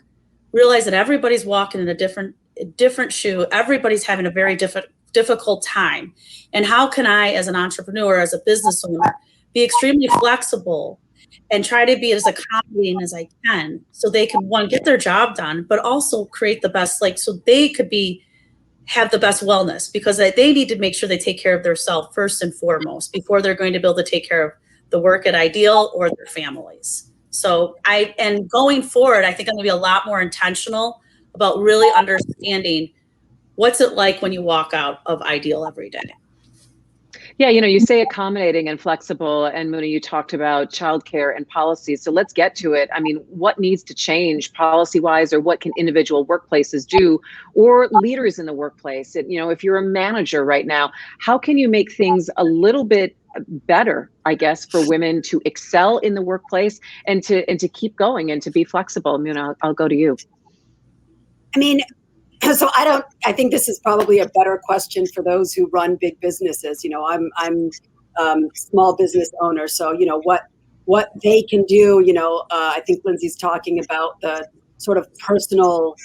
realize that everybody's walking in a different shoe. Everybody's having a very difficult time. And how can I, as an entrepreneur, as a business owner, be extremely flexible and try to be as accommodating as I can, so they can, one, get their job done, but also create the best, so they could have the best wellness, because they need to make sure they take care of themselves first and foremost before they're going to be able to take care of the work at Ideal or their families. So going forward, I think I'm going to be a lot more intentional about really understanding what's it like when you walk out of Ideal every day. Yeah, you say accommodating and flexible, and Mona, you talked about childcare and policies. So let's get to it. I mean, what needs to change policy-wise, or what can individual workplaces do, or leaders in the workplace? If you're a manager right now, how can you make things a little bit better, I guess, for women to excel in the workplace and to keep going and to be flexible? Mona, I'll go to you. So I think this is probably a better question for those who run big businesses. I'm small business owner. So, what they can do, I think Lindsay's talking about the sort of personal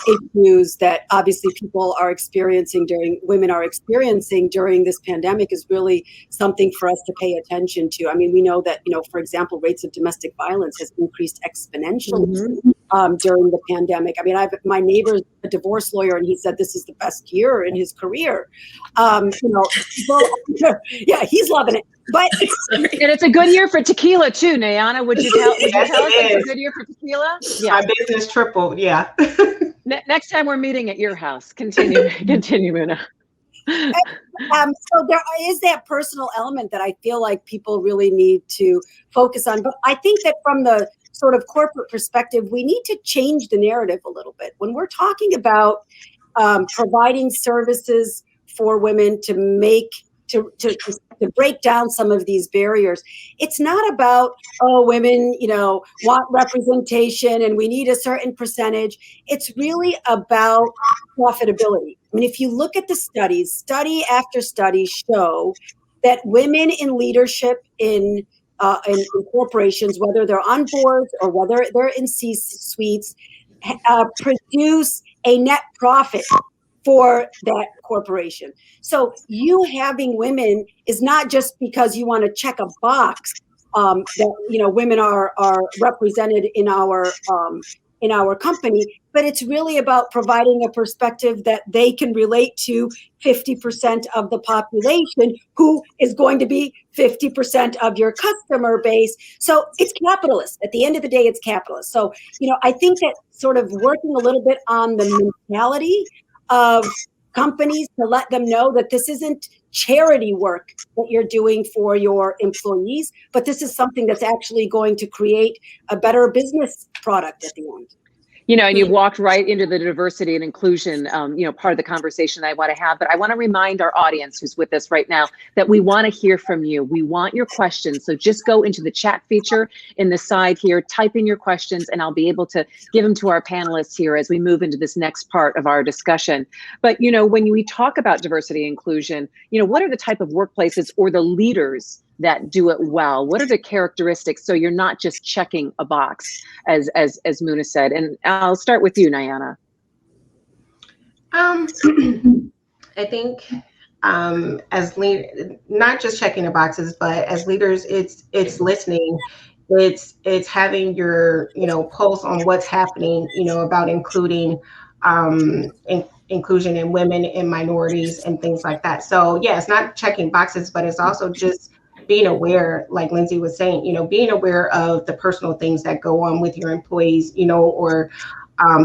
issues that obviously women are experiencing during this pandemic is really something for us to pay attention to. I mean, we know that, for example, rates of domestic violence has increased exponentially during the pandemic. I mean, my neighbor's a divorce lawyer, and he said this is the best year in his career. Yeah, he's loving it. But And it's a good year for tequila too, Nayana. Would you tell us it's a good year for tequila? Yeah. My business tripled. Yeah. Next time we're meeting at your house. Continue, Muna. So there is that personal element that I feel like people really need to focus on. But I think that from the sort of corporate perspective, we need to change the narrative a little bit. When we're talking about providing services for women to make to break down some of these barriers, it's not about, oh, women, want representation and we need a certain percentage. It's really about profitability. I mean, if you look at the studies, study after study show that women in leadership in corporations, whether they're on boards or whether they're in C-suites, produce a net profit for that corporation. So you having women is not just because you want to check a box that women are represented in our company, but it's really about providing a perspective that they can relate to 50% of the population, who is going to be 50% of your customer base. So it's capitalist. At the end of the day, it's capitalist. So, I think that sort of working a little bit on the mentality of companies to let them know that this isn't charity work that you're doing for your employees, but this is something that's actually going to create a better business product at the end. And you walked right into the diversity and inclusion, part of the conversation I want to have. But I want to remind our audience who's with us right now that we want to hear from you. We want your questions. So just go into the chat feature in the side here, type in your questions, and I'll be able to give them to our panelists here as we move into this next part of our discussion. But, when we talk about diversity and inclusion, what are the type of workplaces or the leaders that do it well? What are the characteristics? So you're not just checking a box, as Muna said. And I'll start with you, Nayana. I think as not just checking the boxes, but as leaders, it's listening. It's having your pulse on what's happening, about including inclusion in women and minorities and things like that. So yeah, it's not checking boxes, but it's also just being aware, like Linzie was saying, being aware of the personal things that go on with your employees, or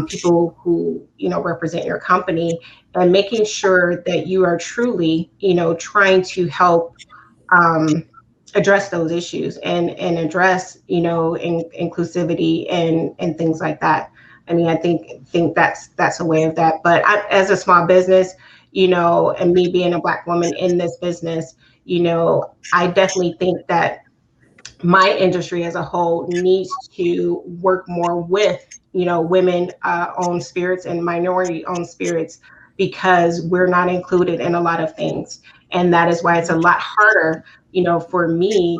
people who, represent your company, and making sure that you are truly, trying to help address those issues and address, inclusivity and things like that. I mean, I think that's a way of that. But as a small business, and me being a Black woman in this business, I definitely think that my industry as a whole needs to work more with, women owned spirits and minority owned spirits, because we're not included in a lot of things. And that is why it's a lot harder, for me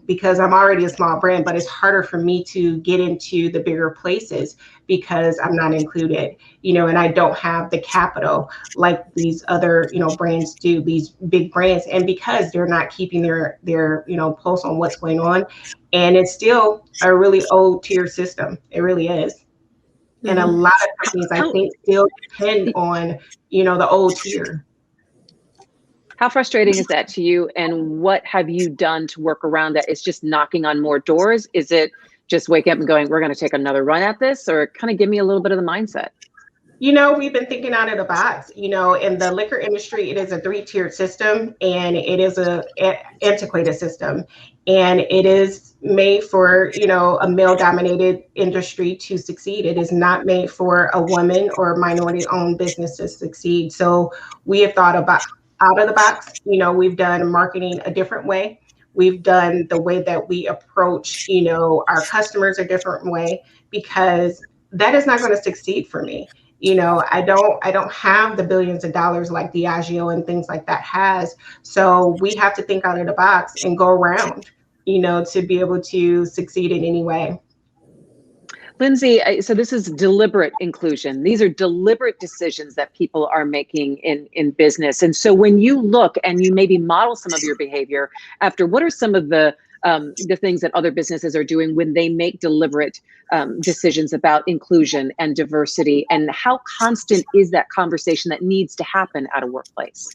because I'm already a small brand, but it's harder for me to get into the bigger places because I'm not included, and I don't have the capital like these other, brands do, these big brands, and because they're not keeping their pulse on what's going on. And it's still a really old tier system. It really is. Mm-hmm. And a lot of companies, I think, still depend on, the old tier. How frustrating is that to you? And what have you done to work around that? It's just knocking on more doors? Is it just waking up and going, we're going to take another run at this? Or kind of give me a little bit of the mindset? We've been thinking out of the box. In the liquor industry, it is a 3-tiered system, and it is a antiquated system. And it is made for, a male-dominated industry to succeed. It is not made for a woman or minority-owned business to succeed. So we have thought about out of the box. We've done marketing a different way. We've done the way that we approach, our customers a different way, because that is not going to succeed for me. I don't have the billions of dollars like Diageo and things like that has. So we have to think out of the box and go around, to be able to succeed in any way. Linzie, so this is deliberate inclusion. These are deliberate decisions that people are making in business. And so when you look and you maybe model some of your behavior after, what are some of the things that other businesses are doing when they make deliberate decisions about inclusion and diversity, and how constant is that conversation that needs to happen at a workplace?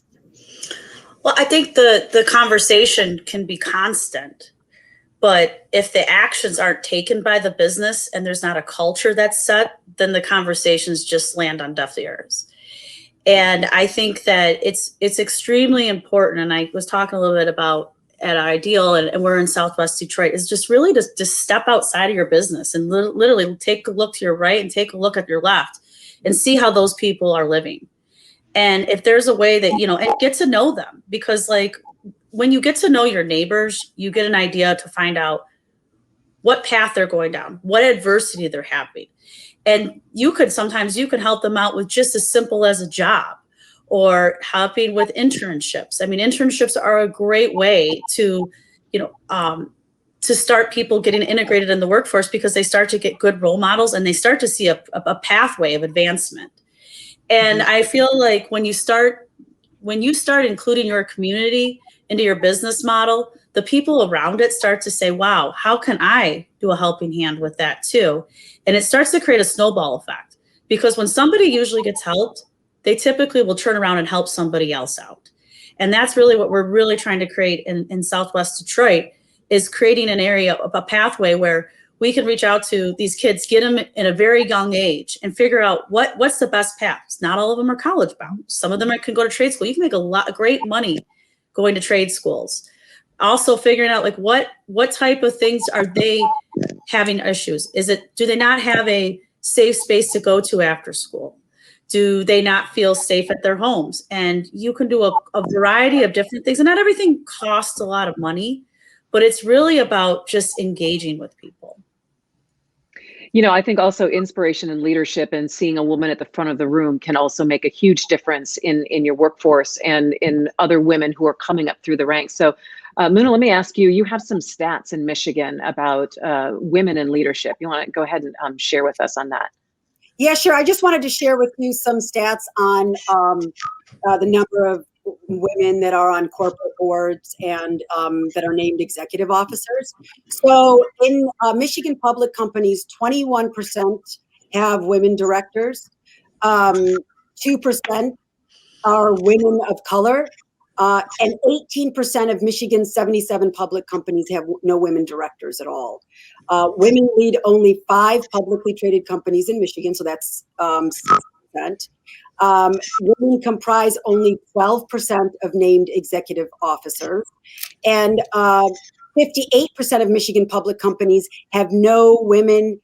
Well, I think the conversation can be constant, but if the actions aren't taken by the business and there's not a culture that's set, then the conversations just land on deaf ears. And I think that it's extremely important. And I was talking a little bit about at Ideal, and we're in Southwest Detroit, is just really to step outside of your business and literally take a look to your right and take a look at your left and see how those people are living. And if there's a way that, and get to know them, because like when you get to know your neighbors, you get an idea to find out what path they're going down, what adversity they're having. And sometimes you can help them out with just as simple as a job or helping with internships. I mean, internships are a great way to start people getting integrated in the workforce, because they start to get good role models and they start to see a pathway of advancement. And I feel like when you start including your community into your business model, the people around it start to say, wow, how can I do a helping hand with that too? And it starts to create a snowball effect, because when somebody usually gets helped, they typically will turn around and help somebody else out. And that's really what we're really trying to create in Southwest Detroit, is creating an area, a pathway where we can reach out to these kids, get them in a very young age and figure out what's the best paths. Not all of them are college bound. Some of them can go to trade school. You can make a lot of great money going to trade schools. Also figuring out like what type of things are they having issues? Do they not have a safe space to go to after school? Do they not feel safe at their homes? And you can do a variety of different things. And not everything costs a lot of money, but it's really about just engaging with people. I think also inspiration and leadership and seeing a woman at the front of the room can also make a huge difference in your workforce and in other women who are coming up through the ranks. So Muna, let me ask you, you have some stats in Michigan about women in leadership. You want to go ahead and share with us on that? Yeah, sure. I just wanted to share with you some stats on the number of women that are on corporate boards and that are named executive officers. So in Michigan public companies, 21% have women directors, 2% are women of color, and 18% of Michigan's 77 public companies have no women directors at all. Women lead only 5 publicly traded companies in Michigan, so that's 6%. Women comprise only 12% of named executive officers, and 58% of Michigan public companies have no women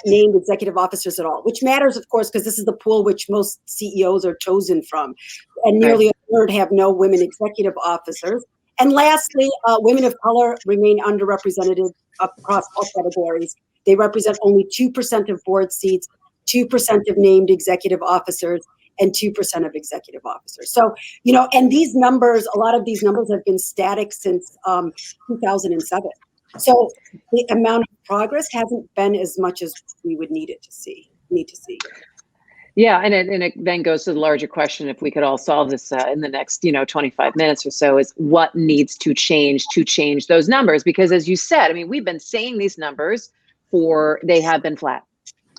named executive officers at all, which matters, of course, because this is the pool which most CEOs are chosen from. And nearly a third have no women executive officers. And lastly, women of color remain underrepresented across all categories. They represent only 2% of board seats, 2% of named executive officers, and 2% of executive officers. So, and these numbers, a lot of these numbers have been static since 2007. So the amount of progress hasn't been as much as we would need to see. Yeah, and it then goes to the larger question, if we could all solve this in the next 25 minutes or so, is what needs to change those numbers? Because as you said, I mean, we've been saying these numbers they have been flat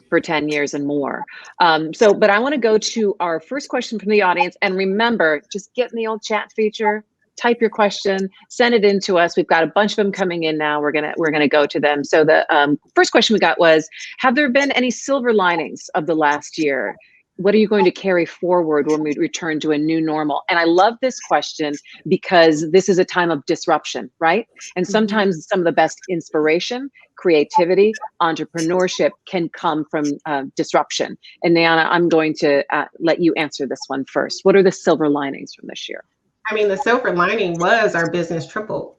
for 10 years and more. But I want to go to our first question from the audience. And remember, just get in the old chat feature, type your question, send it in to us. We've got a bunch of them coming in now. We're gonna go to them. So the first question we got was, have there been any silver linings of the last year? What are you going to carry forward when we return to a new normal? And I love this question because this is a time of disruption, right? And sometimes some of the best inspiration, creativity, entrepreneurship can come from disruption. And Nayana, I'm going to let you answer this one first. What are the silver linings from this year? I mean, the silver lining was our business tripled,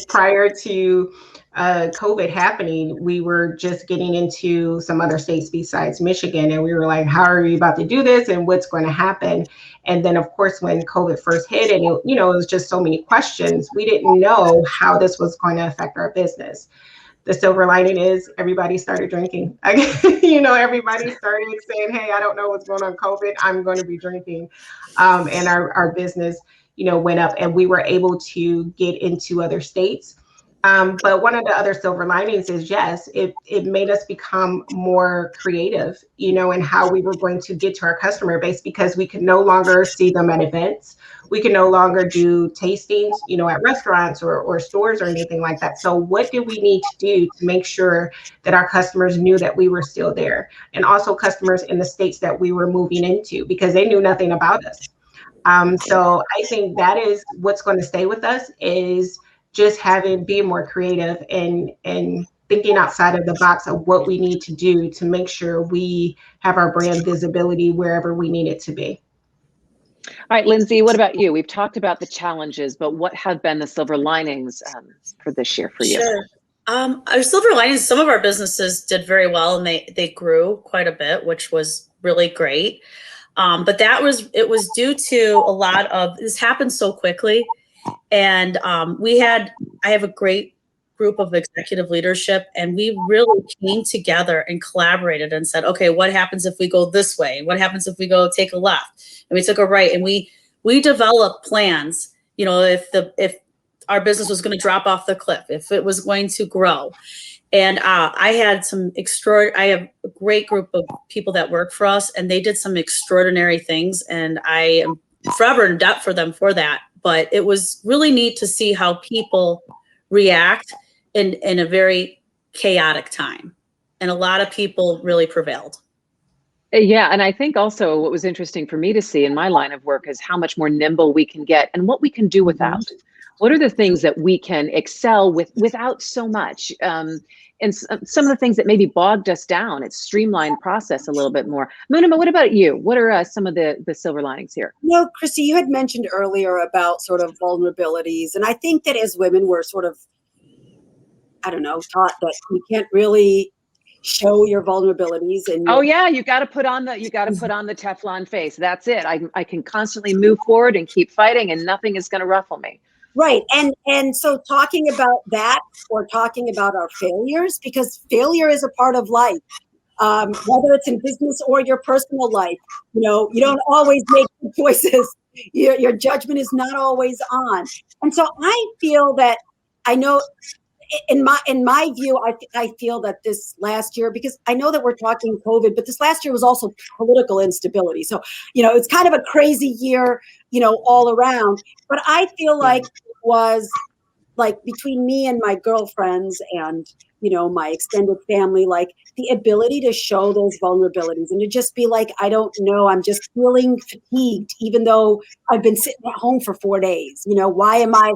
prior to COVID happening. We were just getting into some other states besides Michigan. And we were like, how are we about to do this? And what's going to happen? And then, of course, when COVID first hit, and it was just so many questions, we didn't know how this was going to affect our business. The silver lining is everybody started drinking. Everybody started saying, hey, I don't know what's going on COVID. I'm going to be drinking. And our business, went up, and we were able to get into other states. But one of the other silver linings is, yes, it made us become more creative, you know, in how we were going to get to our customer base, because we could no longer see them at events. We can no longer do tastings, you know, at restaurants or stores or anything like that. So what do we need to do to make sure that our customers knew that we were still there? And also customers in the states that we were moving into, because they knew nothing about us. So I think that is what's going to stay with us, is just being more creative and thinking outside of the box of what we need to do to make sure we have our brand visibility wherever we need it to be. All right, Lindsay, what about you? We've talked about the challenges, but what have been the silver linings for this year for you? Sure. Our silver linings, some of our businesses did very well, and they grew quite a bit, which was really great. But it was due to a lot of, this happened so quickly. And I have a great group of executive leadership, and we really came together and collaborated and said, okay, what happens if we go this way? What happens if we go take a left? And we took a right, and we developed plans, you know, if our business was going to drop off the cliff, if it was going to grow. And I have a great group of people that work for us, and they did some extraordinary things, and I am forever in debt for them for that. But it was really neat to see how people react in a very chaotic time. And a lot of people really prevailed. Yeah, and I think also what was interesting for me to see in my line of work is how much more nimble we can get and what we can do without. What are the things that we can excel without so much? And some of the things that maybe bogged us down, it's streamlined process a little bit more. Munima, what about you? What are some of the silver linings here? You know, Christy, you had mentioned earlier about sort of vulnerabilities. And I think that as women, we're sort of, I don't know, taught that you can't really show your vulnerabilities. And oh yeah, you got to put on the Teflon face. That's it. I can constantly move forward and keep fighting, and nothing is going to ruffle me. Right. And so talking about that, or talking about our failures, because failure is a part of life, whether it's in business or your personal life. You know, you don't always make good choices. Your judgment is not always on. And so I feel that, I know in my view, I feel that this last year, because I know that we're talking COVID, but this last year was also political instability. So, you know, it's kind of a crazy year, you know, all around. But I feel like it was like between me and my girlfriends and, you know, my extended family, like the ability to show those vulnerabilities and to just be like, I don't know, I'm just feeling fatigued, even though I've been sitting at home for 4 days. You know, why am I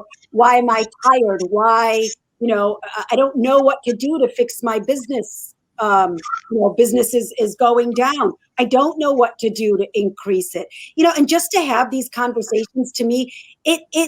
tired? Why? You know, I don't know what to do to fix my business. You know, business is going down. I don't know what to do to increase it. You know, and just to have these conversations, to me,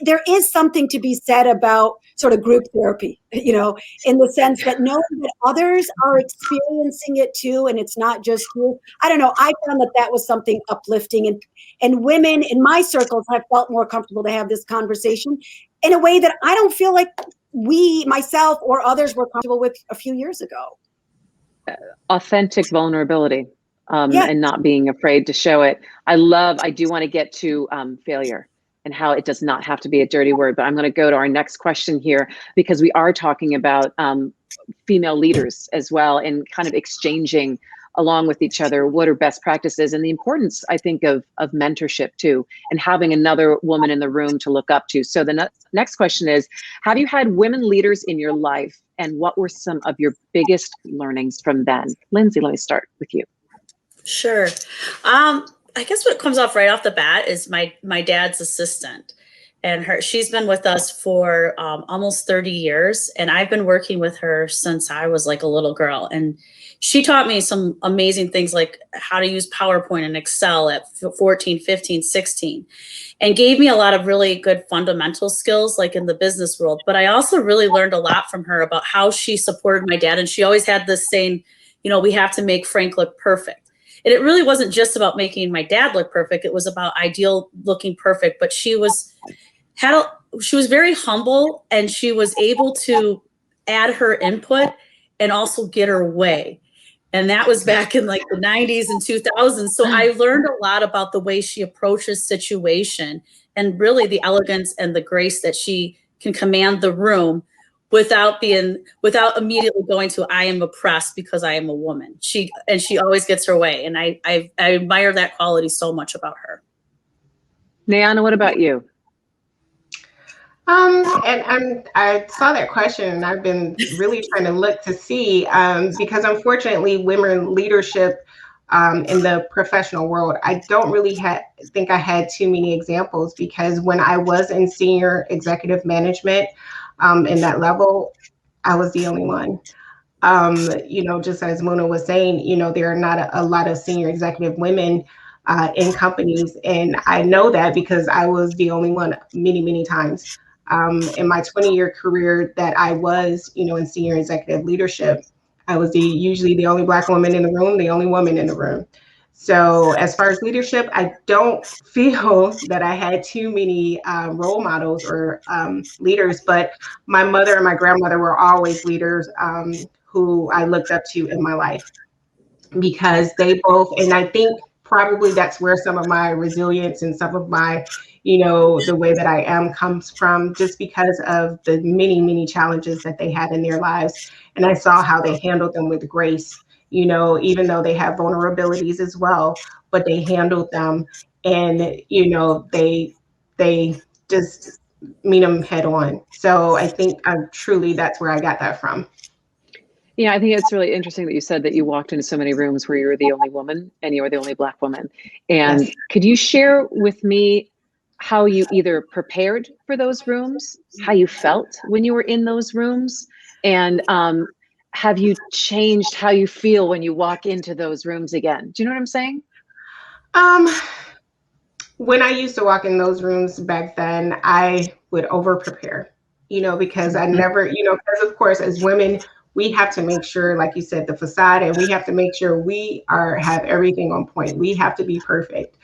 there is something to be said about sort of group therapy, you know, in the sense that knowing that others are experiencing it too, and it's not just you. I don't know. I found that was something uplifting, and women in my circles have felt more comfortable to have this conversation in a way that I don't feel like myself or others were comfortable with a few years ago. Authentic vulnerability, and not being afraid to show it. I do want to get to failure and how it does not have to be a dirty word, but I'm going to go to our next question here, because we are talking about female leaders as well, and kind of exchanging along with each other what are best practices, and the importance, I think, of mentorship too, and having another woman in the room to look up to. So the next question is, have you had women leaders in your life, and what were some of your biggest learnings from them? Lindsay, let me start with you. Sure. I guess what comes off right off the bat is my dad's assistant, and she's been with us for almost 30 years. And I've been working with her since I was like a little girl. And she taught me some amazing things, like how to use PowerPoint and Excel at 14, 15, 16, and gave me a lot of really good fundamental skills, like in the business world. But I also really learned a lot from her about how she supported my dad. And she always had this saying, you know, we have to make Frank look perfect. And it really wasn't just about making my dad look perfect. It was about ideal looking perfect. But she was very humble, and she was able to add her input and also get her way. And that was back in like the 90s and 2000s. So I learned a lot about the way she approaches situation, and really the elegance and the grace that she can command the room without immediately going to, I am oppressed because I am a woman. She always gets her way. And I admire that quality so much about her. Nayana, what about you? I saw that question, and I've been really trying to look to see, because unfortunately, women leadership in the professional world, I don't really think I had too many examples, because when I was in senior executive management in that level, I was the only one. Just as Mona was saying, there are not a lot of senior executive women in companies, and I know that because I was the only one many, many times. In my 20-year career that I was, in senior executive leadership, I was usually the only Black woman in the room, the only woman in the room. So as far as leadership, I don't feel that I had too many role models or leaders, but my mother and my grandmother were always leaders who I looked up to in my life, because they both, and I think probably that's where some of my resilience and some of my, the way that I am comes from, just because of the many, many challenges that they had in their lives. And I saw how they handled them with grace, even though they have vulnerabilities as well, but they handled them, and, they just meet them head on. So I think truly that's where I got that from. Yeah, I think it's really interesting that you said that you walked into so many rooms where you were the only woman and you were the only Black woman. And Yes. could you share with me how you either prepared for those rooms, how you felt when you were in those rooms, and have you changed how you feel when you walk into those rooms again? Do you know what I'm saying? When I used to walk in those rooms back then, I would over prepare, because I never, because of course, as women, we have to make sure, like you said, the facade, and we have to make sure we have everything on point. We have to be perfect.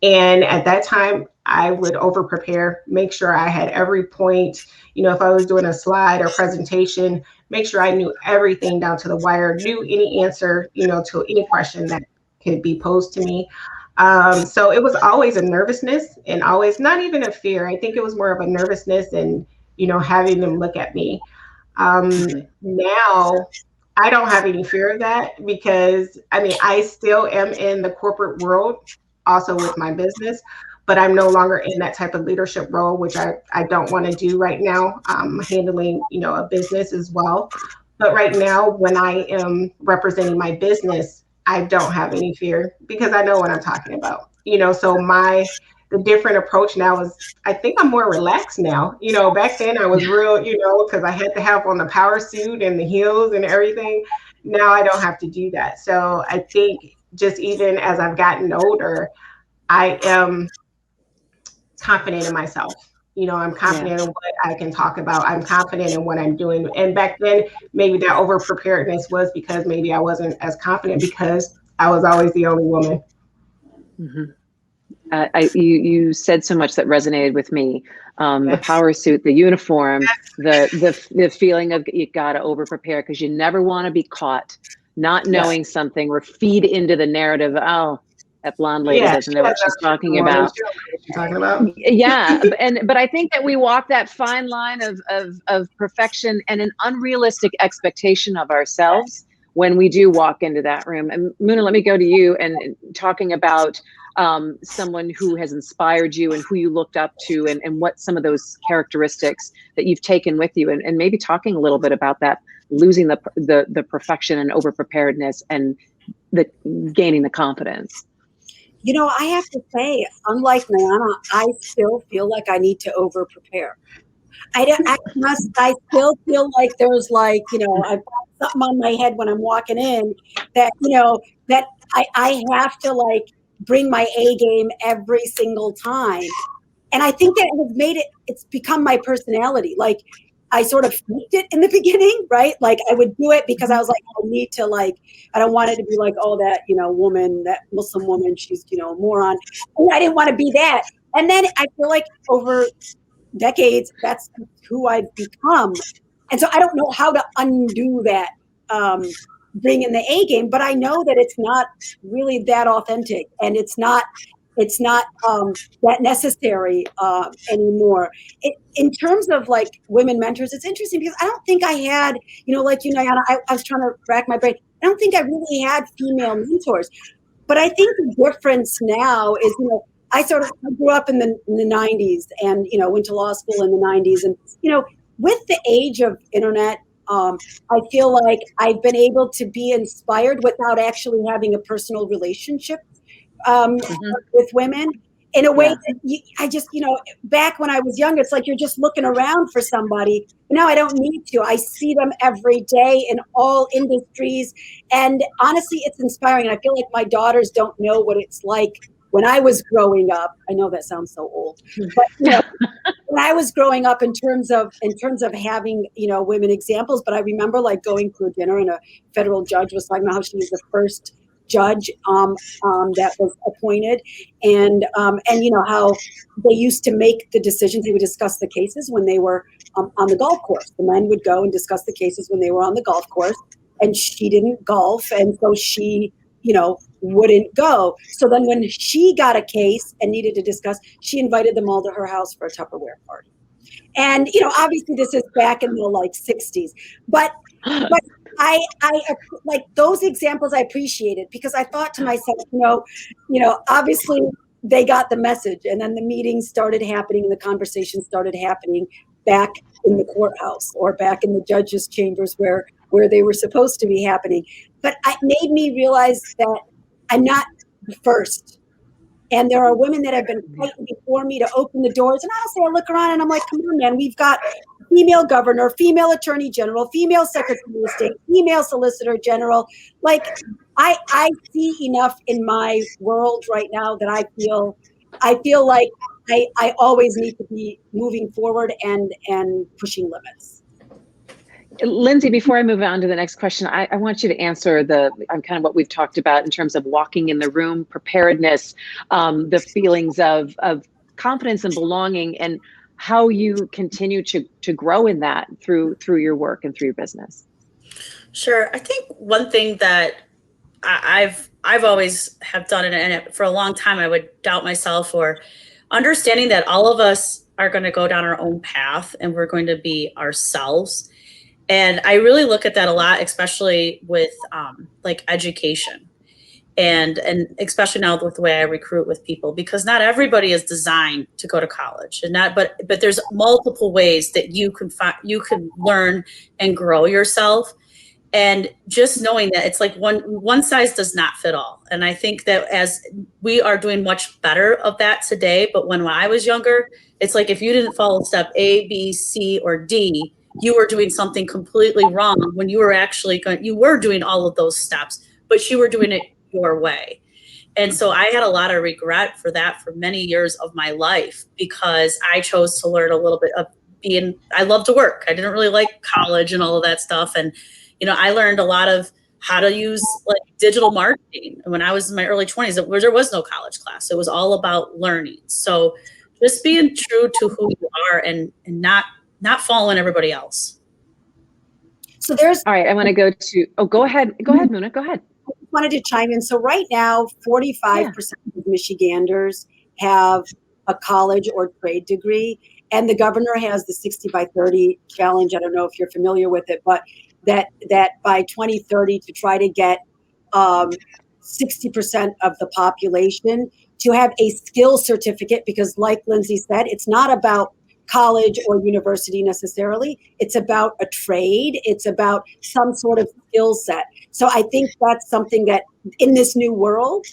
And at that time, I would over prepare, make sure I had every point, if I was doing a slide or presentation, make sure I knew everything down to the wire, knew any answer, to any question that could be posed to me. So it was always a nervousness, and always not even a fear. I think it was more of a nervousness and, having them look at me. Now I don't have any fear of that, because I still am in the corporate world, also with my business, but I'm no longer in that type of leadership role, which I don't want to do right now. I'm handling, a business as well. But right now, when I am representing my business, I don't have any fear, because I know what I'm talking about. So the different approach now is, I think I'm more relaxed now. Back then I was real, because I had to have on the power suit and the heels and everything. Now I don't have to do that. So I think just even as I've gotten older, I am confident in myself. I'm confident in what I can talk about. I'm confident in what I'm doing. And back then, maybe that over preparedness was because maybe I wasn't as confident, because I was always the only woman. Mm-hmm. You said so much that resonated with me. The power suit, the uniform, the feeling of you got to over prepare, because you never want to be caught not knowing something or feed into the narrative. Oh, that blonde lady doesn't know what she's talking about. Yeah, but I think that we walk that fine line of perfection and an unrealistic expectation of ourselves when we do walk into that room. And Muna, let me go to you and talking about someone who has inspired you and who you looked up to, and what some of those characteristics that you've taken with you, and maybe talking a little bit about that, losing the perfection and over preparedness and the gaining the confidence. I have to say, unlike Nayana, I still feel like I need to over prepare. I still feel like there's I've got something on my head when I'm walking in that, that I have to bring my A game every single time. And I think that it's become my personality. I sort of faked it in the beginning, right? I would do it because I was like, I need to I don't want it to be oh, that, woman, that Muslim woman, she's, a moron. And I didn't want to be that. And then I feel like over decades, that's who I've become. And so I don't know how to undo that, bring in the A game, but I know that it's not really that authentic, and it's not it's not that necessary anymore. In terms of like women mentors, it's interesting because I don't think I had, like you, Nayana, I was trying to rack my brain. I don't think I really had female mentors. But I think the difference now is, I grew up in the 90s and, went to law school in the 90s. And, with the age of internet, I feel like I've been able to be inspired without actually having a personal relationship with women in a way that I just, back when I was younger, it's like you're just looking around for somebody. Now I don't need to. I see them every day in all industries. And honestly, it's inspiring. And I feel like my daughters don't know what it's like when I was growing up. I know that sounds so old, but when I was growing up in terms of having, women examples, but I remember like going to a dinner and a federal judge was talking about how she was the first judge that was appointed, and how they used to make the decisions. They would discuss the cases when they were on the golf course. The men would go and discuss the cases when they were on the golf course, and she didn't golf, and so she wouldn't go. So then when she got a case and needed to discuss, she invited them all to her house for a Tupperware party. And obviously this is back in the 60s, but I like those examples. I appreciated because I thought to myself, obviously they got the message, and then the meetings started happening and the conversations started happening back in the courthouse or back in the judges' chambers where they were supposed to be happening. But it made me realize that I'm not the first. And there are women that have been fighting before me to open the doors. And honestly, I look around and I'm like, come on, man, we've got female governor, female attorney general, female secretary of state, female solicitor general. Like, I see enough in my world right now that I feel like I always need to be moving forward and pushing limits. Linzie, before I move on to the next question, I want you to answer kind of what we've talked about in terms of walking in the room, preparedness, the feelings of confidence and belonging, and how you continue to grow in that through your work and through your business. Sure. I think one thing that I've always have done, and for a long time I would doubt myself, or understanding that all of us are going to go down our own path and we're going to be ourselves. And I really look at that a lot, especially with like education, and especially now with the way I recruit with people, because not everybody is designed to go to college, and but there's multiple ways that you can learn and grow yourself. And just knowing that it's like one size does not fit all. And I think that as we are doing much better of that today, but when I was younger, it's like if you didn't follow step A, B, C, or D, you were doing something completely wrong when you were you were doing all of those steps, but you were doing it your way. And so I had a lot of regret for that for many years of my life, because I chose to learn a little bit of I love to work. I didn't really like college and all of that stuff. And, I learned a lot of how to use like digital marketing. And when I was in my early 20s, there was no college class. It was all about learning. So just being true to who you are and not following everybody else. So there's all right. I want to go to go ahead, Muna. Go ahead. I wanted to chime in. So right now, 45% of Michiganders have a college or trade degree, and the governor has the 60 by 30 challenge. I don't know if you're familiar with it, but that by 2030 to try to get 60% of the population to have a skill certificate, because like Linzie said, it's not about college or university necessarily. It's about a trade. It's about some sort of skill set. So I think that's something that in this new world,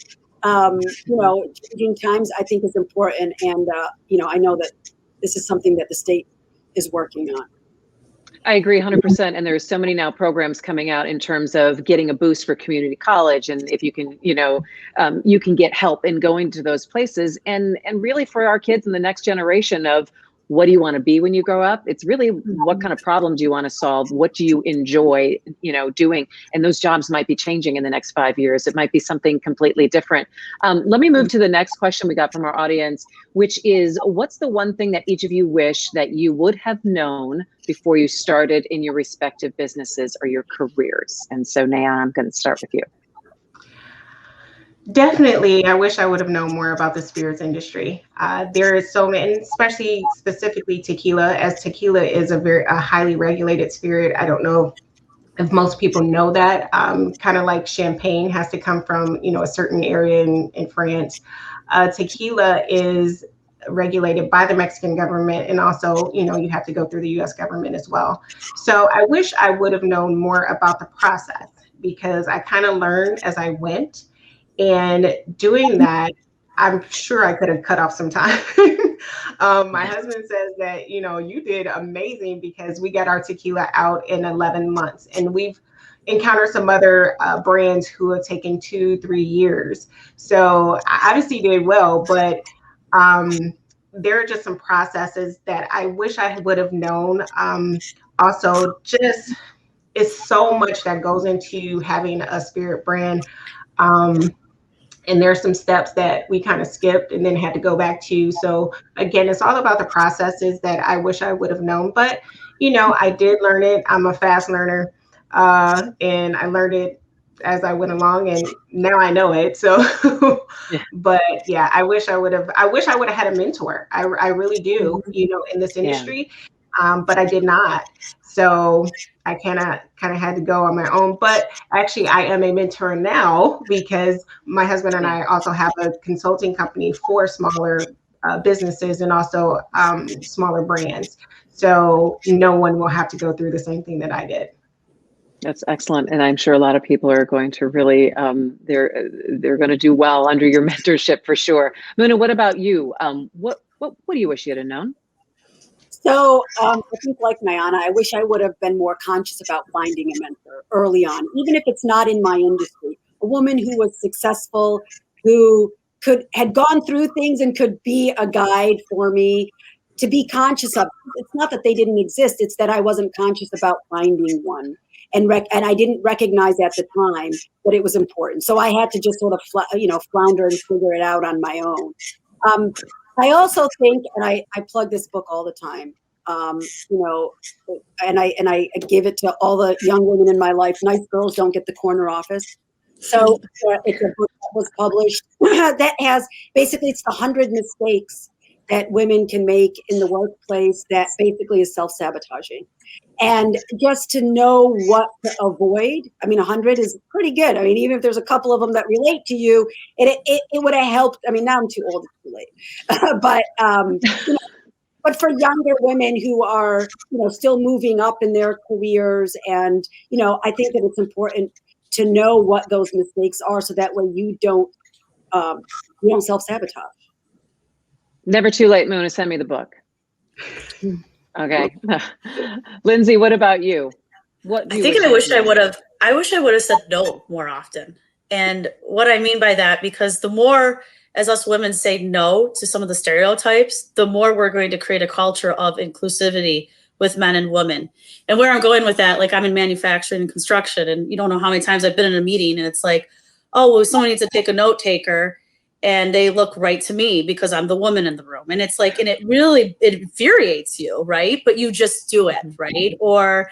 changing times, I think is important. And, I know that this is something that the state is working on. I agree 100%. And there's so many now programs coming out in terms of getting a boost for community college. And if you can, you can get help in going to those places, and really for our kids in the next generation of, what do you want to be when you grow up? It's really what kind of problem do you want to solve? What do you enjoy, doing? And those jobs might be changing in the next 5 years. It might be something completely different. Let me move to the next question we got from our audience, which is, what's the one thing that each of you wish that you would have known before you started in your respective businesses or your careers? And so, Nayana, I'm going to start with you. Definitely, I wish I would have known more about the spirits industry. There is so many, and especially specifically tequila, as tequila is a highly regulated spirit. I don't know if most people know that. Kind of like champagne has to come from, a certain area in France. Tequila is regulated by the Mexican government, and also, you have to go through the U.S. government as well. So I wish I would have known more about the process, because I kind of learned as I went. And doing that, I'm sure I could have cut off some time. My husband says that, you did amazing, because we got our tequila out in 11 months. And we've encountered some other brands who have taken 2-3 years. So I obviously did well, but there are just some processes that I wish I would have known. Also, just it's so much that goes into having a spirit brand. And there's some steps that we kind of skipped and then had to go back to. So again, it's all about the processes that I wish I would have known. But, I did learn it. I'm a fast learner. And I learned it as I went along, and now I know it. So, but yeah, I wish I would have had a mentor. I really do, in this industry. But I did not. So I kind of had to go on my own. But actually, I am a mentor now, because my husband and I also have a consulting company for smaller businesses, and also smaller brands. So no one will have to go through the same thing that I did. That's excellent, and I'm sure a lot of people are going to really they're going to do well under your mentorship for sure. Muna, what about you? What do you wish you had known? So I think, like Nayana, I wish I would have been more conscious about finding a mentor early on, even if it's not in my industry. A woman who was successful, who had gone through things and could be a guide for me to be conscious of. It's not that they didn't exist; it's that I wasn't conscious about finding one, and I didn't recognize at the time that it was important. So I had to just sort of flounder and figure it out on my own. I also think, and I plug this book all the time, and I give it to all the young women in my life. Nice girls don't get the corner office. So it's a book that was published that has basically, it's the 100 mistakes that women can make in the workplace that basically is self-sabotaging. And just to know what to avoid. I mean, 100 is pretty good. I mean, even if there's a couple of them that relate to you, it would have helped. I mean, now I'm too old, it's too late. But for younger women who are, still moving up in their careers, and, I think that it's important to know what those mistakes are, so that way you don't self-sabotage. Never too late, Muna. Send me the book. Okay. Lindsay, what about you? I wish I would have said no more often. And what I mean by that, because the more as us women say no to some of the stereotypes, the more we're going to create a culture of inclusivity with men and women. And where I'm going with that, like, I'm in manufacturing and construction, and you don't know how many times I've been in a meeting and it's like, oh, well, someone needs to take a note taker, and they look right to me because I'm the woman in the room. And it's like, and it infuriates you, right? But you just do it, right? Or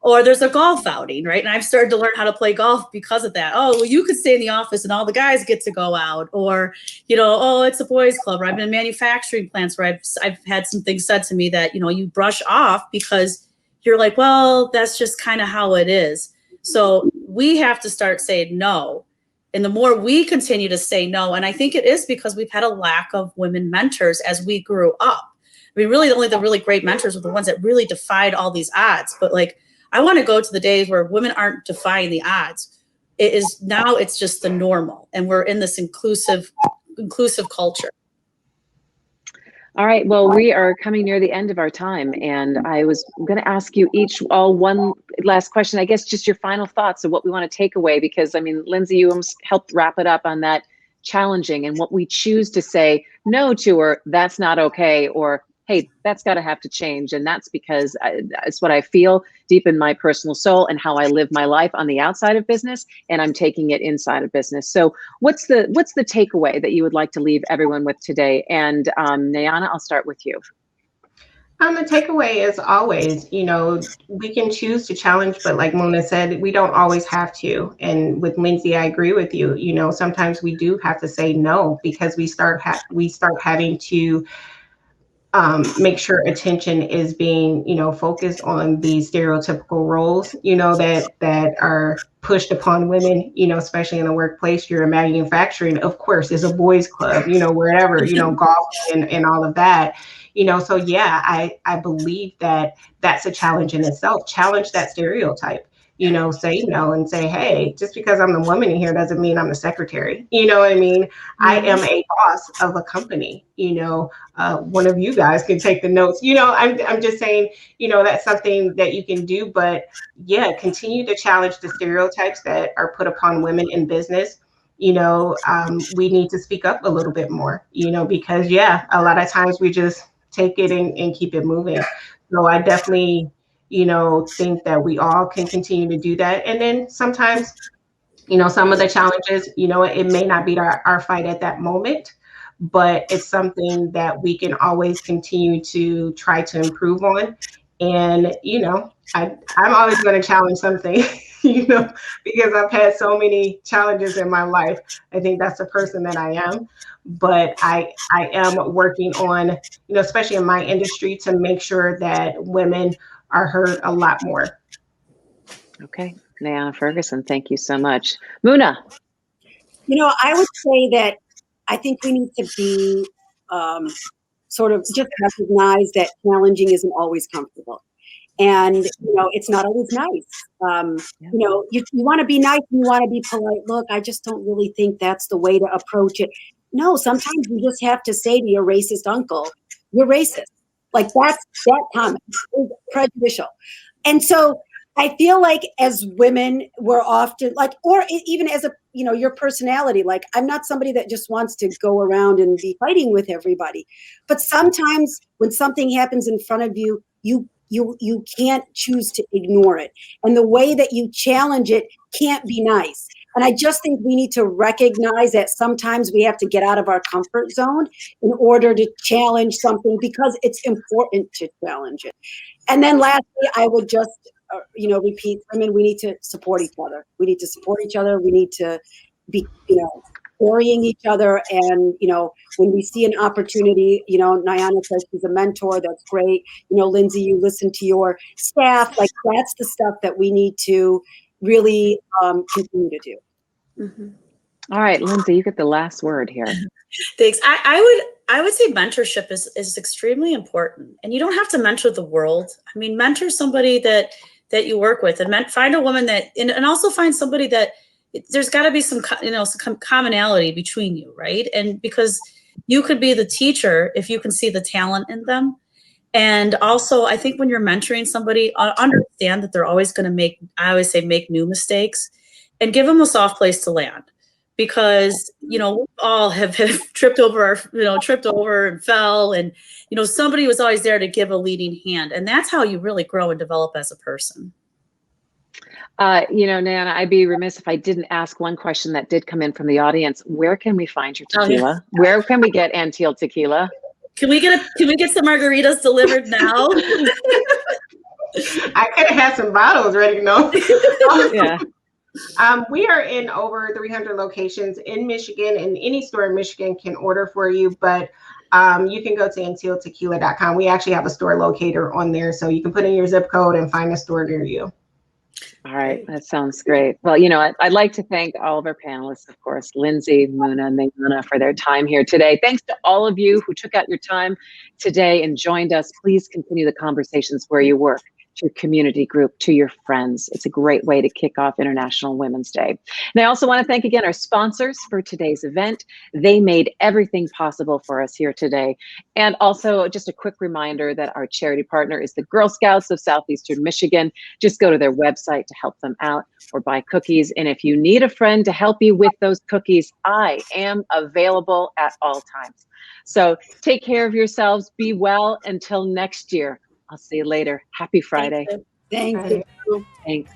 there's a golf outing, right? And I've started to learn how to play golf because of that. Oh, well, you could stay in the office and all the guys get to go out. Or, oh, it's a boys club. Or I've been in manufacturing plants where I've had some things said to me that, you brush off because you're like, well, that's just kind of how it is. So we have to start saying no. And the more we continue to say no, and I think it is because we've had a lack of women mentors as we grew up. I mean, really, only the really great mentors were the ones that really defied all these odds. But like, I want to go to the days where women aren't defying the odds. Now it's just the normal, and we're in this inclusive culture. All right. Well, we are coming near the end of our time, and I was going to ask you all one last question. I guess just your final thoughts of what we want to take away, because I mean, Lindsay, you almost helped wrap it up on that challenging and what we choose to say no to, or that's not okay, or hey, that's got to have to change. And that's because it's what I feel deep in my personal soul and how I live my life on the outside of business, and I'm taking it inside of business. So what's the takeaway that you would like to leave everyone with today? And Nayana, I'll start with you. The takeaway is always, we can choose to challenge, but like Mona said, we don't always have to. And with Lindsay, I agree with you. Sometimes we do have to say no because we start having to make sure attention is being, focused on these stereotypical roles, that are pushed upon women, especially in the workplace. You're in manufacturing, of course, is a boys' club, wherever, golf and all of that. So yeah, I believe that that's a challenge in itself. Challenge that stereotype. Say no and say, hey, just because I'm the woman in here doesn't mean I'm the secretary. You know what I mean? I am a boss of a company. One of you guys can take the notes. I'm just saying, that's something that you can do. But yeah, continue to challenge the stereotypes that are put upon women in business. We need to speak up a little bit more, because yeah, a lot of times we just take it and keep it moving. So I definitely, think that we all can continue to do that. And then sometimes, some of the challenges, it may not be our fight at that moment, but it's something that we can always continue to try to improve on. And, I'm always going to challenge something, because I've had so many challenges in my life. I think that's the person that I am. But I am working on, especially in my industry, to make sure that women are heard a lot more. Okay. Nayana Ferguson, thank you so much. Muna. I would say that I think we need to be sort of just recognize that challenging isn't always comfortable. And, it's not always nice. You want to be nice and you want to be polite. Look, I just don't really think that's the way to approach it. No, sometimes you just have to say to your racist uncle, you're racist. Like that comment is prejudicial. And so I feel like as women, we're often like, or even as your personality, like I'm not somebody that just wants to go around and be fighting with everybody. But sometimes when something happens in front of you, you can't choose to ignore it. And the way that you challenge it can't be nice. And I just think we need to recognize that sometimes we have to get out of our comfort zone in order to challenge something because it's important to challenge it. And then lastly, I would just, repeat, women, we need to support each other. We need to support each other. We need to be, carrying each other. And, when we see an opportunity, Nayana says she's a mentor. That's great. Lindsay, you listen to your staff. Like that's the stuff that we need to really continue to do. Mm-hmm. All right, Lindsay, you get the last word here. Thanks. I would say mentorship is extremely important, and you don't have to mentor the world. I mean, mentor somebody that you work with, and find a woman that, and also find somebody that there's got to be some commonality between you, right? And because you could be the teacher if you can see the talent in them. And also, I think when you're mentoring somebody, understand that they're always going to make new mistakes, and give them a soft place to land. Because, we all have tripped over and fell, and, somebody was always there to give a leading hand. And that's how you really grow and develop as a person. Nayana, I'd be remiss if I didn't ask one question that did come in from the audience. Where can we find your tequila? Where can we get Anteel tequila? Can we get some margaritas delivered now? I could have had some bottles ready, Yeah. We are in over 300 locations in Michigan, and any store in Michigan can order for you, but you can go to anteeltequila.com. We actually have a store locator on there, so you can put in your zip code and find a store near you. All right, that sounds great. Well, I'd like to thank all of our panelists, of course, Lindsay, Muna, and Nayana for their time here today. Thanks to all of you who took out your time today and joined us. Please continue the conversations where you work, to your community group, to your friends. It's a great way to kick off International Women's Day. And I also want to thank again our sponsors for today's event. They made everything possible for us here today. And also just a quick reminder that our charity partner is the Girl Scouts of Southeastern Michigan. Just go to their website to help them out or buy cookies. And if you need a friend to help you with those cookies, I am available at all times. So take care of yourselves. Be well until next year. I'll see you later. Happy Friday. Thank you. Thanks.